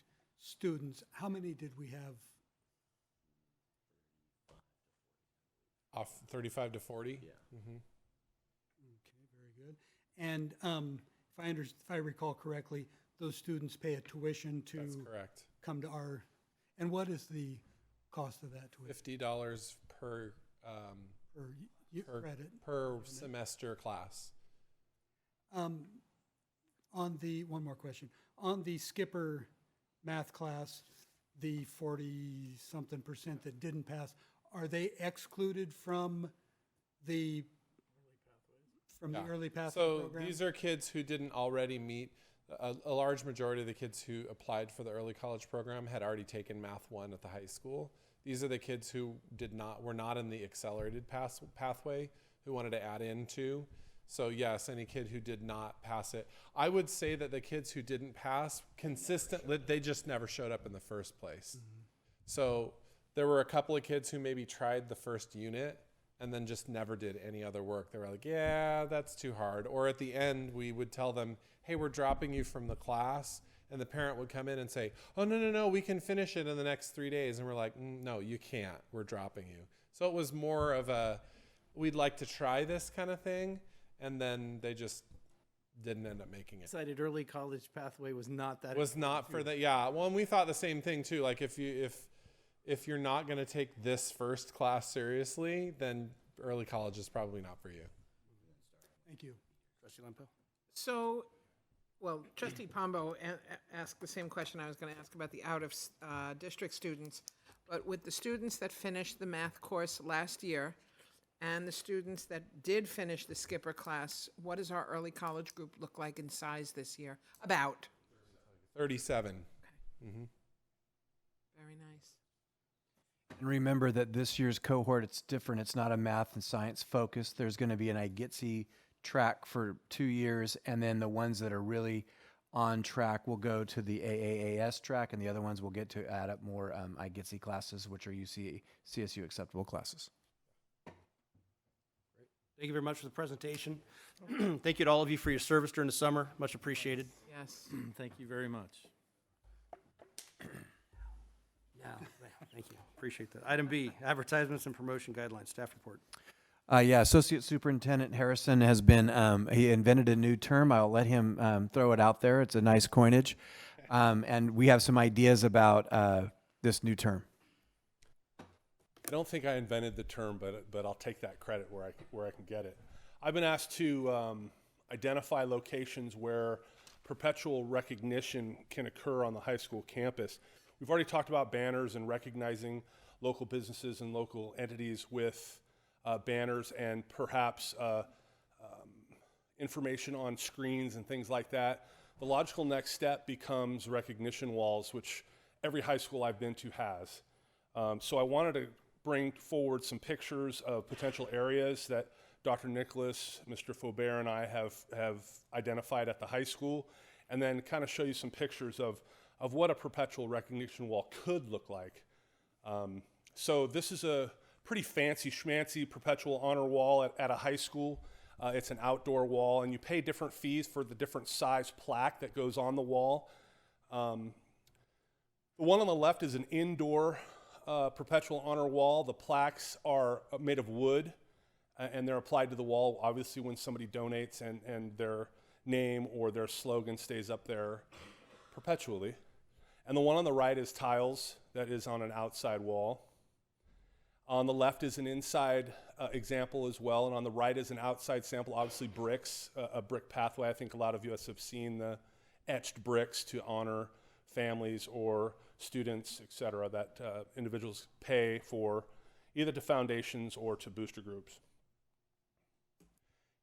Speaker 12: students. How many did we have?
Speaker 9: Off 35 to 40?
Speaker 18: Yeah.
Speaker 9: Mm-hmm.
Speaker 12: Okay, very good. And if I recall correctly, those students pay a tuition to
Speaker 9: That's correct.
Speaker 12: come to our, and what is the cost of that tuition?
Speaker 9: $50 per
Speaker 12: credit?
Speaker 9: per semester class.
Speaker 12: One more question. On the Skipper math class, the 40-something% that didn't pass, are they excluded from the early pathway
Speaker 9: So
Speaker 12: program?
Speaker 9: these are kids who didn't already meet. A large majority of the kids who applied for the early college program had already taken Math 1 at the high school. These are the kids who were not in the accelerated pathway who wanted to add into. So yes, any kid who did not pass it. I would say that the kids who didn't pass consistently, they just never showed up in the first place. Mm-hmm. So there were a couple of kids who maybe tried the first unit and then just never did any other work. They were like, yeah, that's too hard. Or at the end, we would tell them, hey, we're dropping you from the class. And the parent would come in and say, oh, no, we can finish it in the next 3 days. And we're like, no, you can't. We're dropping you. So it was more of a, we'd like to try this kind of thing. And then they just didn't end up making it.
Speaker 3: Decided early college pathway was not that.
Speaker 9: Was not for that. Yeah. Well, and we thought the same thing too. Like if you're not going to take this first class seriously, then early college is probably not for you.
Speaker 12: Thank you.
Speaker 1: Trustee Lempo?
Speaker 11: So, well, Trustee Pombo asked the same question I was going to ask about the out-of-district students. But with the students that finished the math course last year and the students that did finish the Skipper class, what does our early college group look like in size this year? About?
Speaker 9: 37.
Speaker 11: Okay.
Speaker 9: Mm-hmm.
Speaker 11: Very nice.
Speaker 5: And remember that this year's cohort, it's different. It's not a math and science focus. There's going to be an IGTC track for 2 years, and then the ones that are really on track will go to the AAAS track, and the other ones will get to add up more IGTC classes, which are CSU acceptable classes.
Speaker 1: Thank you very much for the presentation. Thank you to all of you for your service during the summer. Much appreciated.
Speaker 11: Yes.
Speaker 3: Thank you very much.
Speaker 1: Yeah, thank you. Appreciate that. Item B, advertisements and promotion guidelines, staff report.
Speaker 5: Associate Superintendent Harrison has been, he invented a new term. I'll let him throw it out there. It's a nice coinage. And we have some ideas about this new term.
Speaker 10: I don't think I invented the term, but I'll take that credit where I can get it. I've been asked to identify locations where perpetual recognition can occur on the high school campus. We've already talked about banners and recognizing local businesses and local entities with banners and perhaps information on screens and things like that. The logical next step becomes recognition walls, which every high school I've been to has. So I wanted to bring forward some pictures of potential areas that Dr. Nicholas, Mr. Faubert, and I have identified at the high school, and then kind of show you some pictures of what a perpetual recognition wall could look like. So this is a pretty fancy schmancy perpetual honor wall at a high school. It's an outdoor wall, and you pay different fees for the different size plaque that goes on the wall. The one on the left is an indoor perpetual honor wall. The plaques are made of wood, and they're applied to the wall, obviously, when somebody donates and their name or their slogan stays up there perpetually. And the one on the right is tiles that is on an outside wall. On the left is an inside example as well, and on the right is an outside sample, obviously bricks, a brick pathway. I think a lot of you have seen the etched bricks to honor families or students, et cetera, that individuals pay for either to foundations or to booster groups.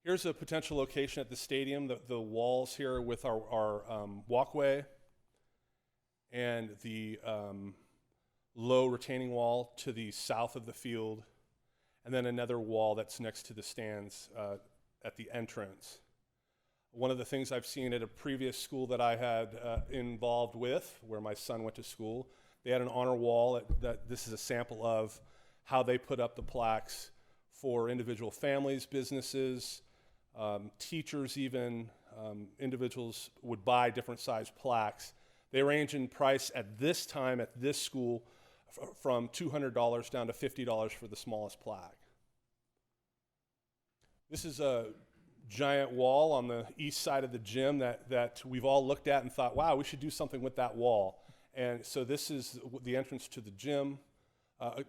Speaker 10: Here's a potential location at the stadium. The walls here with our walkway and the low retaining wall to the south of the field, and then another wall that's next to the stands at the entrance. One of the things I've seen at a previous school that I had involved with, where my son went to school, they had an honor wall that this is a sample of how they put up the plaques for individual families, businesses, teachers even, individuals would buy different size plaques. They range in price at this time at this school from $200 down to $50 for the smallest plaque. This is a giant wall on the east side of the gym that we've all looked at and thought, wow, we should do something with that wall. And so this is the entrance to the gym,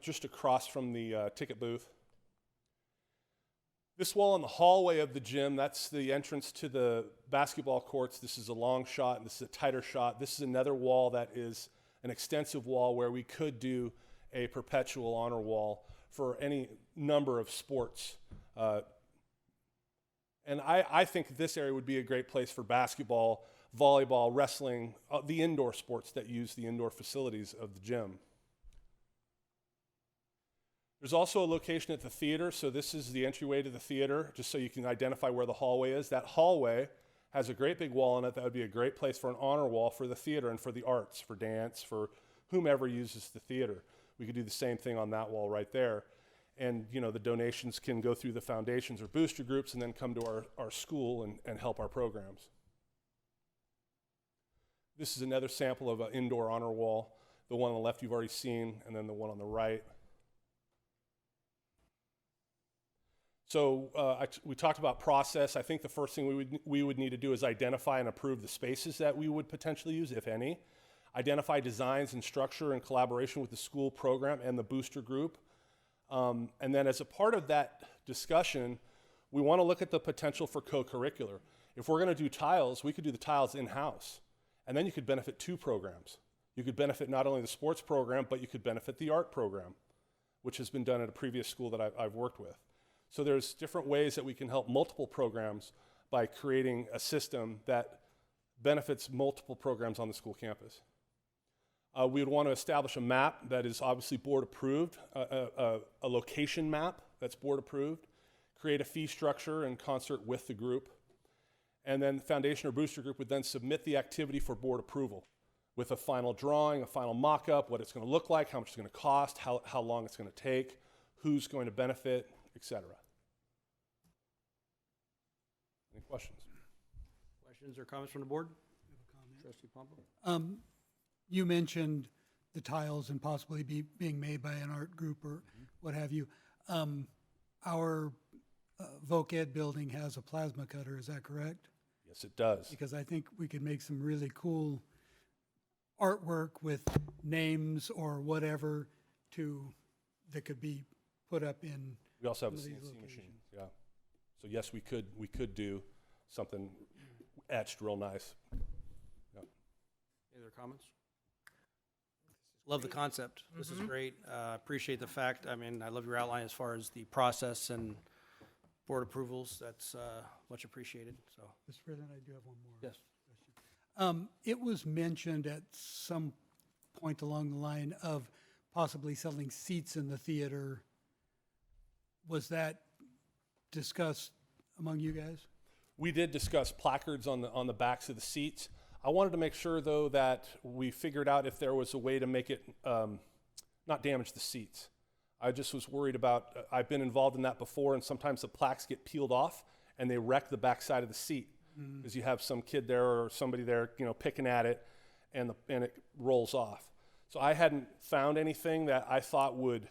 Speaker 10: just across from the ticket booth. This wall in the hallway of the gym, that's the entrance to the basketball courts. This is a long shot, and this is a tighter shot. This is another wall that is an extensive wall where we could do a perpetual honor wall for any number of sports. And I think this area would be a great place for basketball, volleyball, wrestling, the indoor sports that use the indoor facilities of the gym. There's also a location at the theater, so this is the entryway to the theater, just so you can identify where the hallway is. That hallway has a great big wall in it that would be a great place for an honor wall for the theater and for the arts, for dance, for whomever uses the theater. We could do the same thing on that wall right there. And you know, the donations can go through the foundations or booster groups and then come to our school and help our programs. This is another sample of an indoor honor wall. The one on the left you've already seen, and then the one on the right. So we talked about process. I think the first thing we would need to do is identify and approve the spaces that we would potentially use, if any. Identify designs and structure in collaboration with the school program and the booster group. And then as a part of that discussion, we want to look at the potential for co-curricular. If we're going to do tiles, we could do the tiles in-house. And then you could benefit two programs. You could benefit not only the sports program, but you could benefit the art program, which has been done at a previous school that I've worked with. So there's different ways that we can help multiple programs by creating a system that benefits multiple programs on the school campus. We would want to establish a map that is obviously board approved, a location map that's board approved, create a fee structure in concert with the group, and then the foundation or booster group would then submit the activity for board approval with a final drawing, a final mock-up, what it's going to look like, how much it's going to cost, how long it's going to take, who's going to benefit, etc. Any questions?
Speaker 1: Questions or comments from the board? Trustee Pombo?
Speaker 12: You mentioned the tiles and possibly being made by an art group or what have you. Our Voc Ed building has a plasma cutter, is that correct?
Speaker 10: Yes, it does.
Speaker 12: Because I think we could make some really cool artwork with names or whatever that could be put up in.
Speaker 10: We also have a CNC machine, yeah. So yes, we could do something etched real nice. Yep.
Speaker 1: Any other comments? Love the concept. This is great. Appreciate the fact. I mean, I love your outline as far as the process and board approvals. That's much appreciated. So,
Speaker 12: Mr. President, I do have one more.
Speaker 1: Yes.
Speaker 12: It was mentioned at some point along the line of possibly selling seats in the theater. Was that discussed among you guys?
Speaker 10: We did discuss placards on the backs of the seats. I wanted to make sure, though, that we figured out if there was a way to make it not damage the seats. I just was worried about, I've been involved in that before, and sometimes the plaques get peeled off and they wreck the back side of the seat because you have some kid there or somebody there, you know, picking at it, and it rolls off. So I hadn't found anything that I thought would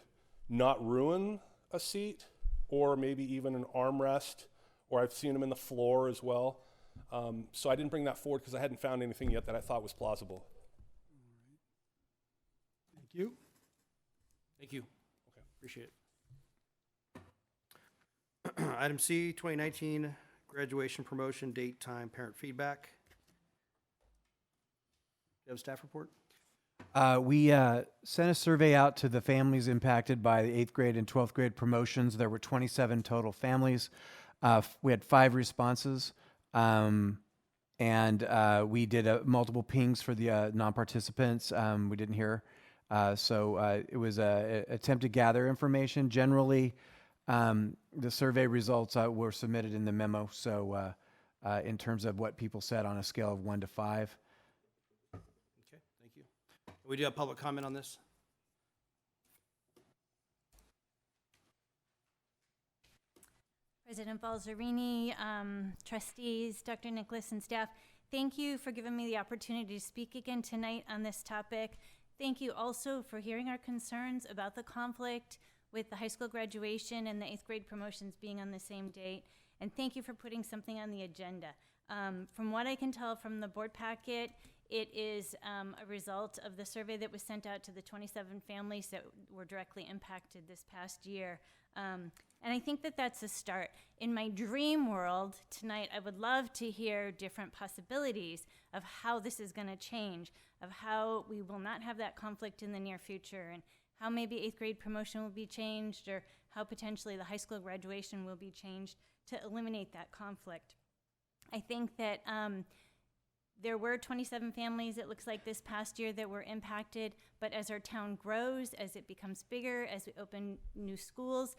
Speaker 10: not ruin a seat, or maybe even an armrest, or I've seen them in the floor as well. So I didn't bring that forward because I hadn't found anything yet that I thought was plausible.
Speaker 12: Thank you.
Speaker 1: Thank you.
Speaker 10: Okay.
Speaker 1: Appreciate it. Item C, 2019 graduation promotion, date, time, parent feedback. Do you have a staff report?
Speaker 5: We sent a survey out to the families impacted by the 8th grade and 12th grade promotions. There were 27 total families. We had 5 responses. And we did multiple pings for the non-participants. We didn't hear. So it was an attempt to gather information. Generally, the survey results were submitted in the memo. So in terms of what people said on a scale of 1 to 5.
Speaker 1: Okay, thank you. We do have public comment on this.
Speaker 19: President Balzerini, trustees, Dr. Nicholas and staff, thank you for giving me the opportunity to speak again tonight on this topic. Thank you also for hearing our concerns about the conflict with the high school graduation and the 8th grade promotions being on the same date. And thank you for putting something on the agenda. From what I can tell from the board packet, it is a result of the survey that was sent out to the 27 families that were directly impacted this past year. And I think that that's a start. In my dream world tonight, I would love to hear different possibilities of how this is going to change, of how we will not have that conflict in the near future, and how maybe 8th grade promotion will be changed, or how potentially the high school graduation will be changed to eliminate that conflict. I think that there were 27 families, it looks like, this past year that were impacted, but as our town grows, as it becomes bigger, as we open new schools,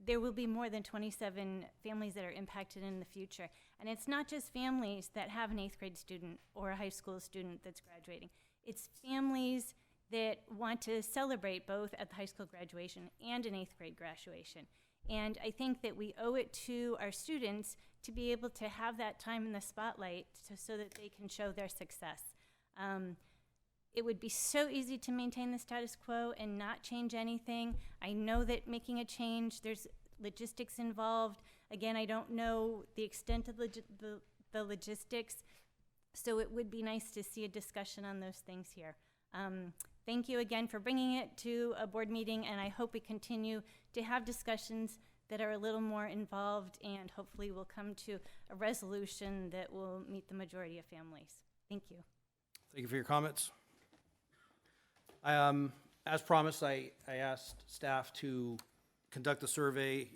Speaker 19: there will be more than 27 families that are impacted in the future. And it's not just families that have an 8th grade student or a high school student that's graduating. It's families that want to celebrate both at the high school graduation and an 8th grade graduation. And I think that we owe it to our students to be able to have that time in the spotlight so that they can show their success. It would be so easy to maintain the status quo and not change anything. I know that making a change, there's logistics involved. Again, I don't know the extent of the logistics, so it would be nice to see a discussion on those things here. Thank you again for bringing it to a board meeting, and I hope we continue to have discussions that are a little more involved, and hopefully we'll come to a resolution that will meet the majority of families. Thank you.
Speaker 1: Thank you for your comments. As promised, I asked staff to conduct the survey.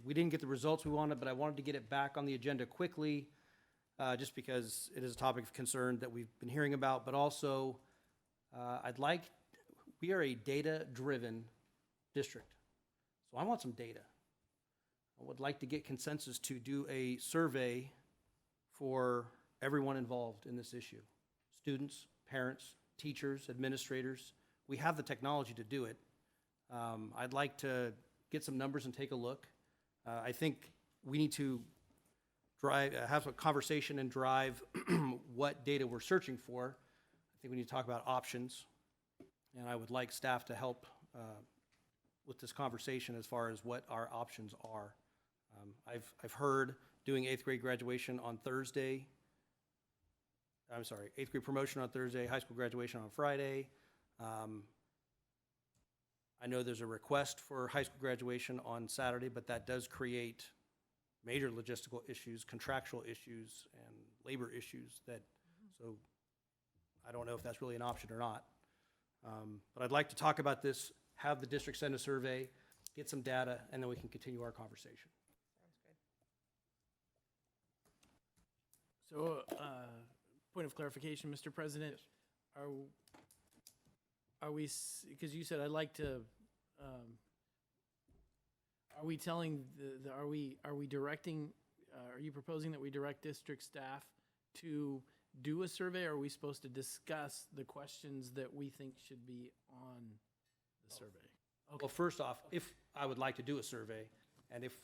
Speaker 1: We didn't get the results we wanted, but I wanted to get it back on the agenda quickly, just because it is a topic of concern that we've been hearing about, but also we are a data-driven district, so I want some data. I would like to get consensus to do a survey for everyone involved in this issue. Students, parents, teachers, administrators. We have the technology to do it. I'd like to get some numbers and take a look. I think we need to have a conversation and drive what data we're searching for. I think we need to talk about options, and I would like staff to help with this conversation as far as what our options are. I've heard doing 8th grade graduation on Thursday. I'm sorry, 8th grade promotion on Thursday, high school graduation on Friday. I know there's a request for high school graduation on Saturday, but that does create major logistical issues, contractual issues, and labor issues so I don't know if that's really an option or not. But I'd like to talk about this, have the district send a survey, get some data, and then we can continue our conversation.
Speaker 3: So, point of clarification, Mr. President,
Speaker 1: Yes.
Speaker 3: Are we, because you said I'd like to, are we telling, are we directing, are you proposing that we direct district staff to do a survey, or are we supposed to discuss the questions that we think should be on the survey? Okay.
Speaker 1: Well, first off, if I would like to do a survey, and if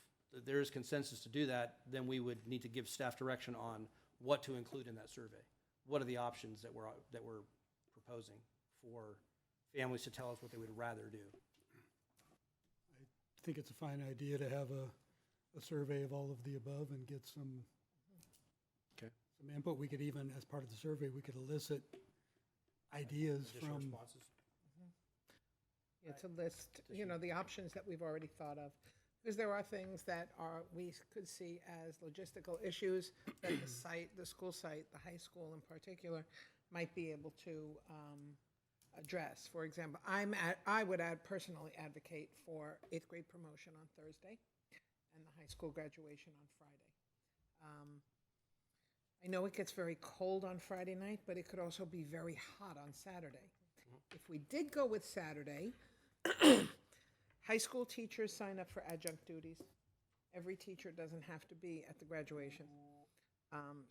Speaker 1: there is consensus to do that, then we would need to give staff direction on what to include in that survey. What are the options that we're proposing for families to tell us what they would rather do?
Speaker 12: I think it's a fine idea to have a survey of all of the above and get some input. We could even, as part of the survey, we could elicit ideas
Speaker 1: Additional
Speaker 12: from
Speaker 1: responses.
Speaker 11: To list, the options that we've already thought of. Because there are things that we could see as logistical issues that the school site, the high school in particular, might be able to address. For example, I would personally advocate for 8th grade promotion on Thursday and the high school graduation on Friday. I know it gets very cold on Friday night, but it could also be very hot on Saturday. If we did go with Saturday, high school teachers sign up for adjunct duties. Every teacher doesn't have to be at the graduation.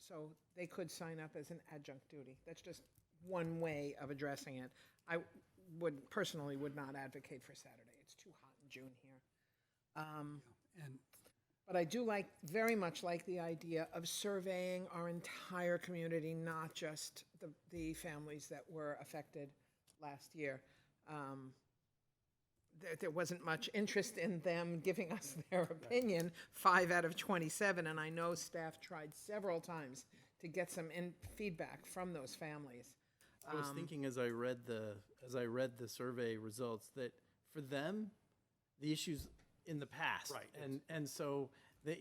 Speaker 11: So they could sign up as an adjunct duty. That's just one way of addressing it. I personally would not advocate for Saturday. It's too hot in June here. But I do very much like the idea of surveying our entire community, not just the families that were affected last year. There wasn't much interest in them giving us their opinion, 5 out of 27, and I know staff tried several times to get some feedback from those families.
Speaker 3: I was thinking as I read the survey results that for them, the issues in the past,
Speaker 1: Right.
Speaker 3: And so that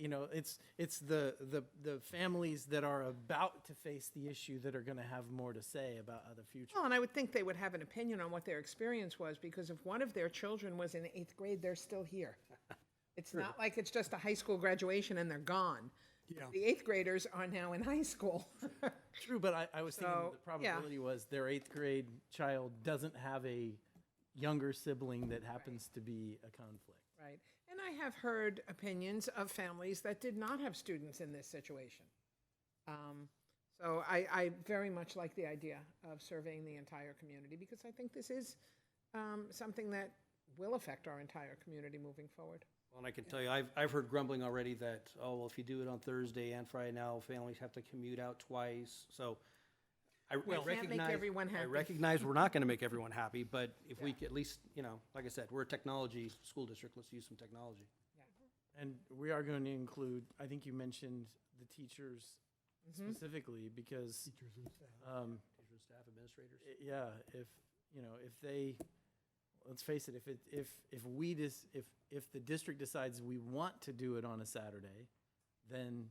Speaker 3: it's the families that are about to face the issue that are going to have more to say about the future.
Speaker 11: Well, and I would think they would have an opinion on what their experience was, because if one of their children was in 8th grade, they're still here. It's not like it's just a high school graduation and they're gone.
Speaker 12: Yeah.
Speaker 11: The 8th graders are now in high school.
Speaker 3: True, but I was thinking
Speaker 11: So,
Speaker 3: the probability was their 8th grade child doesn't have a younger sibling that happens to be a conflict.
Speaker 11: Right. And I have heard opinions of families that did not have students in this situation. So I very much like the idea of surveying the entire community, because I think this is something that will affect our entire community moving forward.
Speaker 1: Well, and I can tell you, I've heard grumbling already that, if you do it on Thursday and Friday now, families have to commute out twice. So I
Speaker 11: Can't make
Speaker 1: recognize,
Speaker 11: everyone happy.
Speaker 1: I recognize we're not going to make everyone happy, but if we could at least, like I said, we're a technology school district, let's use some technology.
Speaker 3: And we are going to include, I think you mentioned the teachers
Speaker 11: Mhm.
Speaker 3: specifically, because
Speaker 12: Teachers and staff.
Speaker 1: Teachers, staff, administrators.
Speaker 3: yeah, if they, let's face it, if the district decides we want to do it on a Saturday, then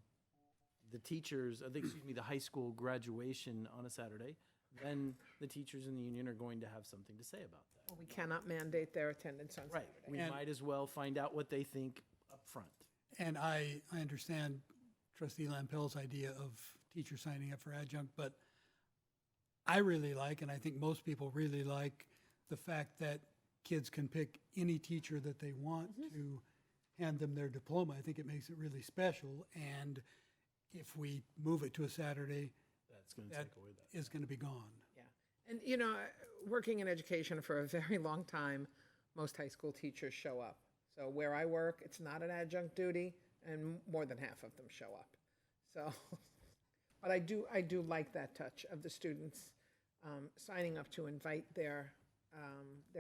Speaker 3: the teachers, the high school graduation on a Saturday, then the teachers in the union are going to have something to say about that.
Speaker 11: Well, we cannot mandate their attendance on
Speaker 3: Right.
Speaker 11: Saturday.
Speaker 3: We
Speaker 12: And-
Speaker 3: might as well find out what they think up front.
Speaker 12: And I understand Trustee Lampell's idea of teachers signing up for adjunct, but I really like, and I think most people really like, the fact that kids can pick any teacher that they want to hand them their diploma. I think it makes it really special, and if we move it to a Saturday,
Speaker 3: That's going to
Speaker 12: that
Speaker 3: take away that.
Speaker 12: is going to be gone.
Speaker 11: Yeah. And, working in education for a very long time, most high school teachers show up. So where I work, it's not an adjunct duty, and more than half of them show up. So, but I do like that touch of the students signing up to invite their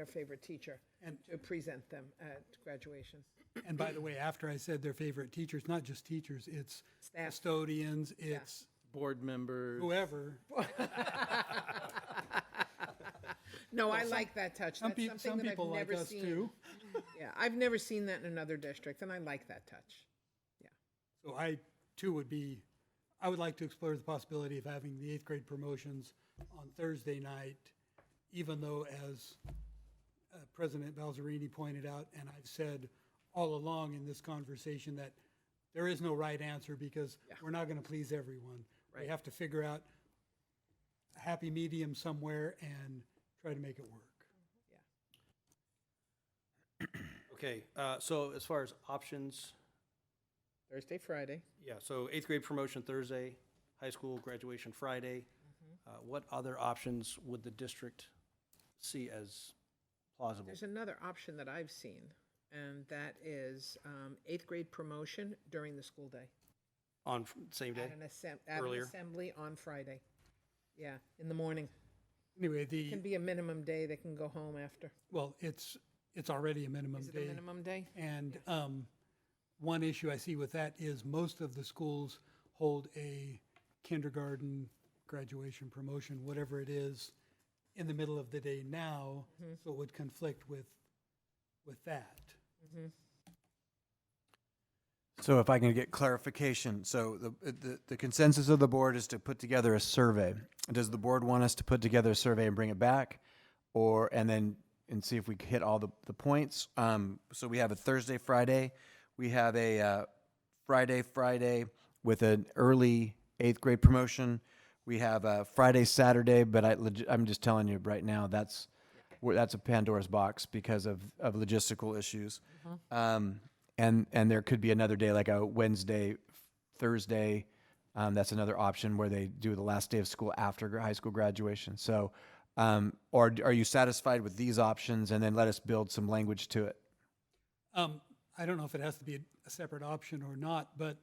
Speaker 11: favorite teacher
Speaker 12: And-
Speaker 11: to present them at graduation.
Speaker 12: And by the way, after I said their favorite teachers, not just teachers, it's
Speaker 11: Staff.
Speaker 12: custodians, it's
Speaker 3: Board members.
Speaker 12: whoever.
Speaker 11: No, I like that touch.
Speaker 12: Some
Speaker 11: That's
Speaker 12: people,
Speaker 11: something that I've
Speaker 12: like
Speaker 11: never
Speaker 12: us
Speaker 11: seen.
Speaker 12: too.
Speaker 11: Yeah, I've never seen that in another district, and I like that touch.
Speaker 12: So I too I would like to explore the possibility of having the 8th grade promotions on Thursday night, even though, as President Balzerini pointed out, and I've said all along in this conversation, that there is no right answer, because we're not going to please everyone. We
Speaker 11: Right.
Speaker 12: have to figure out a happy medium somewhere and try to make it work.
Speaker 1: Okay, so as far as options,
Speaker 11: Thursday, Friday.
Speaker 1: yeah, so 8th grade promotion Thursday, high school graduation Friday. What other options would the district see as plausible?
Speaker 11: There's another option that I've seen, and that is 8th grade promotion during the school day.
Speaker 1: On same day?
Speaker 11: At an
Speaker 1: Earlier?
Speaker 11: assembly on Friday. Yeah, in the morning.
Speaker 12: Anyway,
Speaker 11: It can be a minimum day, they can go home after.
Speaker 12: well, it's already a minimum
Speaker 11: Is it
Speaker 12: day.
Speaker 11: a minimum day?
Speaker 12: And one issue I see with that is most of the schools hold a kindergarten graduation promotion, whatever it is, in the middle of the day now, so it would conflict with with that.
Speaker 5: So if I can get clarification, so the consensus of the board is to put together a survey. Does the board want us to put together a survey and bring it back, and see if we hit all the points? So we have a Thursday, Friday. We have a Friday with an early 8th grade promotion. We have a Friday, Saturday, but I'm just telling you right now that's a Pandora's box because of logistical issues. And there could be another day, like a Wednesday, Thursday. That's another option where they do the last day of school after high school graduation. So, or are you satisfied with these options, and then let us build some language to it?
Speaker 12: I don't know if it has to be a separate option or not, but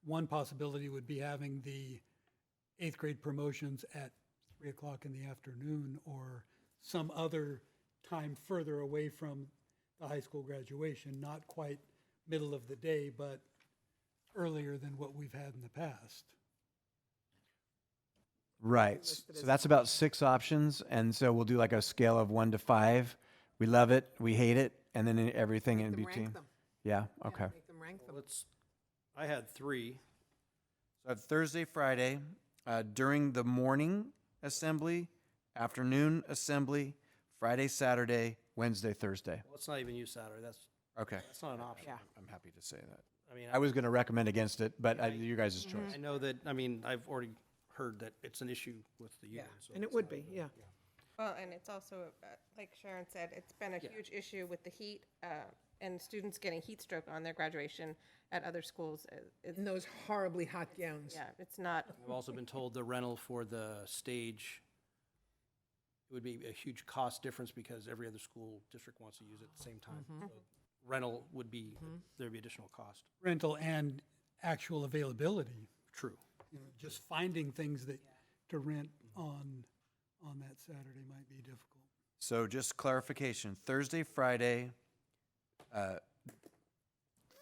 Speaker 12: one possibility would be having the 8th grade promotions at 3 o'clock in the afternoon, or some other time further away from the high school graduation, not quite middle of the day, but earlier than what we've had in the past.
Speaker 5: Right. So that's about 6 options, and so we'll do like a scale of 1 to 5. We love it, we hate it, and then everything in between. Yeah. Okay.
Speaker 11: Make them rank them.
Speaker 1: I had 3.
Speaker 5: So I have Thursday, Friday, during the morning assembly, afternoon assembly, Friday, Saturday, Wednesday, Thursday.
Speaker 1: Well, let's not even use Saturday.
Speaker 5: Okay.
Speaker 1: That's not an option.
Speaker 5: I'm happy to say that.
Speaker 1: I mean,
Speaker 5: I was going to recommend against it, but you guys' choice.
Speaker 1: I know that. I mean, I've already heard that it's an issue with the union. So
Speaker 11: And it
Speaker 1: it's
Speaker 11: would
Speaker 1: not
Speaker 11: be,
Speaker 1: even-
Speaker 11: yeah.
Speaker 2: Well, and it's also, like Sharon said, it's been a huge issue with the heat and students getting heat stroke on their graduation at other schools.
Speaker 11: In those horribly hot gowns.
Speaker 2: Yeah, it's not.
Speaker 1: I've also been told the rental for the stage, it would be a huge cost difference because every other school district wants to use it at the same time. So rental would be, there'd be additional cost.
Speaker 12: Rental and actual availability.
Speaker 1: True.
Speaker 12: You know, just finding things to rent on that Saturday might be difficult.
Speaker 5: So just clarification, Thursday, Friday,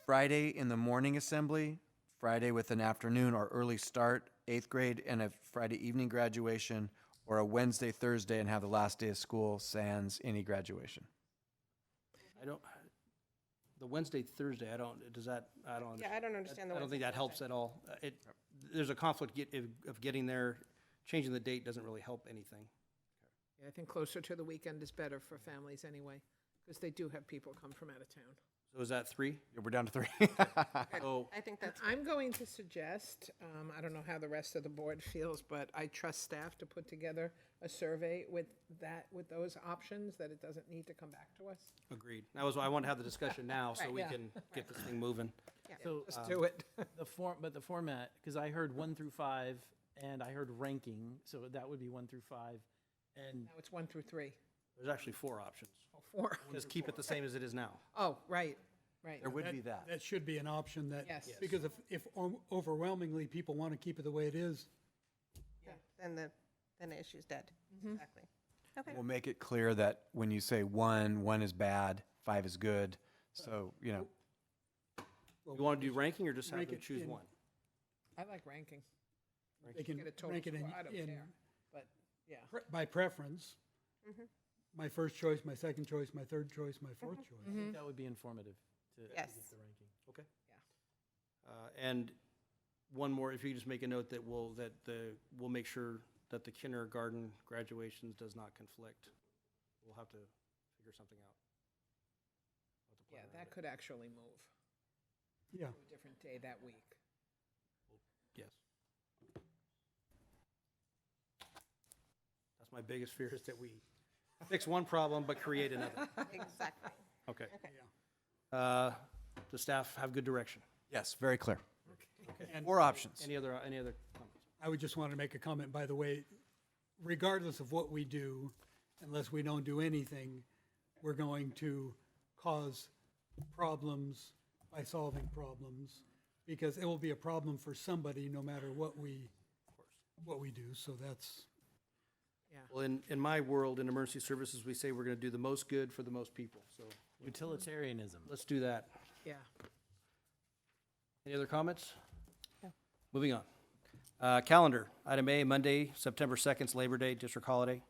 Speaker 5: Friday in the morning assembly, Friday with an afternoon or early start, 8th grade, and a Friday evening graduation, or a Wednesday, Thursday, and have the last day of school sans any graduation.
Speaker 1: The Wednesday, Thursday, I don't understand.
Speaker 2: Yeah, I don't understand the
Speaker 1: I don't think
Speaker 2: Wednesday,
Speaker 1: that helps at all. There's a conflict of getting there. Changing the date doesn't really help anything.
Speaker 11: Yeah, I think closer to the weekend is better for families anyway, because they do have people come from out of town.
Speaker 1: So is that 3?
Speaker 5: Yeah, we're down to 3.
Speaker 1: So
Speaker 2: I think that's.
Speaker 11: I'm going to suggest, I don't know how the rest of the board feels, but I trust staff to put together a survey with those options, that it doesn't need to come back to us.
Speaker 1: Agreed. That was why I want to have the discussion now so
Speaker 11: Right,
Speaker 1: we
Speaker 11: yeah.
Speaker 1: can get this thing moving.
Speaker 11: Yeah,
Speaker 3: So,
Speaker 11: just do it.
Speaker 3: the format, because I heard 1 through 5, and I heard ranking, so that would be 1 through 5, and
Speaker 11: Now it's 1 through 3.
Speaker 1: There's actually 4 options.
Speaker 11: Oh, 4.
Speaker 1: Just keep it the same as it is now.
Speaker 11: Oh, right.
Speaker 5: There would be that.
Speaker 12: That should be an option that,
Speaker 11: Yes. Yes.
Speaker 12: because if overwhelmingly people want to keep it the way it is,
Speaker 2: Yeah, then the issue's dead. Exactly. Okay.
Speaker 5: We'll make it clear that when you say 1 is bad, 5 is good. So, you know,
Speaker 1: You want to do ranking or just have
Speaker 12: Rank
Speaker 1: them
Speaker 12: it
Speaker 1: choose
Speaker 12: in-
Speaker 1: 1?
Speaker 11: I like ranking.
Speaker 12: they can
Speaker 11: Get a total
Speaker 12: rank it
Speaker 11: score, I don't
Speaker 12: in
Speaker 11: care. But, yeah.
Speaker 12: by preference. My first choice, my second choice, my third choice, my fourth choice.
Speaker 3: I think that would be informative to
Speaker 2: Yes.
Speaker 3: get the ranking.
Speaker 1: Okay. And one more, if you could just make a note that we'll make sure that the kindergarten graduations does not conflict. We'll have to figure something out.
Speaker 11: Yeah, that could actually move
Speaker 12: Yeah.
Speaker 11: to a different day that week.
Speaker 1: Yes. That's my biggest fear, is that we fix one problem but create another.
Speaker 2: Exactly.
Speaker 1: Okay.
Speaker 2: Okay.
Speaker 1: The staff have good direction.
Speaker 5: yes, very clear.
Speaker 12: And
Speaker 5: 4 options.
Speaker 1: Any other comments?
Speaker 12: I would just want to make a comment, by the way, regardless of what we do, unless we don't do anything, we're going to cause problems by solving problems, because it will be a problem for somebody no matter what we do. So that's,
Speaker 1: Well, in my world, in emergency services, we say we're going to do the most good for the most people. So
Speaker 3: Utilitarianism.
Speaker 1: let's do that.
Speaker 11: Yeah.
Speaker 1: Any other comments? No. Moving on. Calendar. Item A, Monday, September 2nd, is Labor Day, district holiday.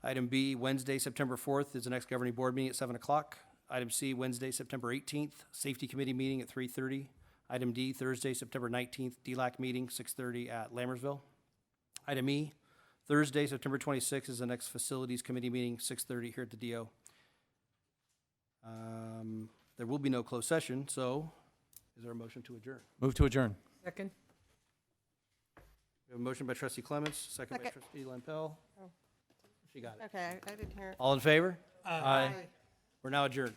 Speaker 1: Item B, Wednesday, September 4th, is the next governing board meeting at 7 o'clock. Item C, Wednesday, September 18th, Safety Committee meeting at 3:30. Item D, Thursday, September 19th, DLAC meeting, 6:30 at Lammersville. Item E, Thursday, September 26th is the next Facilities Committee meeting, 6:30 here at the DO. There will be no closed session, so is there a motion to adjourn?
Speaker 3: Move to adjourn.
Speaker 11: Second?
Speaker 1: We have a motion by trustee Clements, second by
Speaker 2: Second.
Speaker 1: trustee Lampel.
Speaker 2: Oh.
Speaker 1: She got it.
Speaker 2: Okay, I didn't hear it.
Speaker 1: All in favor?
Speaker 11: Aye.
Speaker 1: We're now adjourned.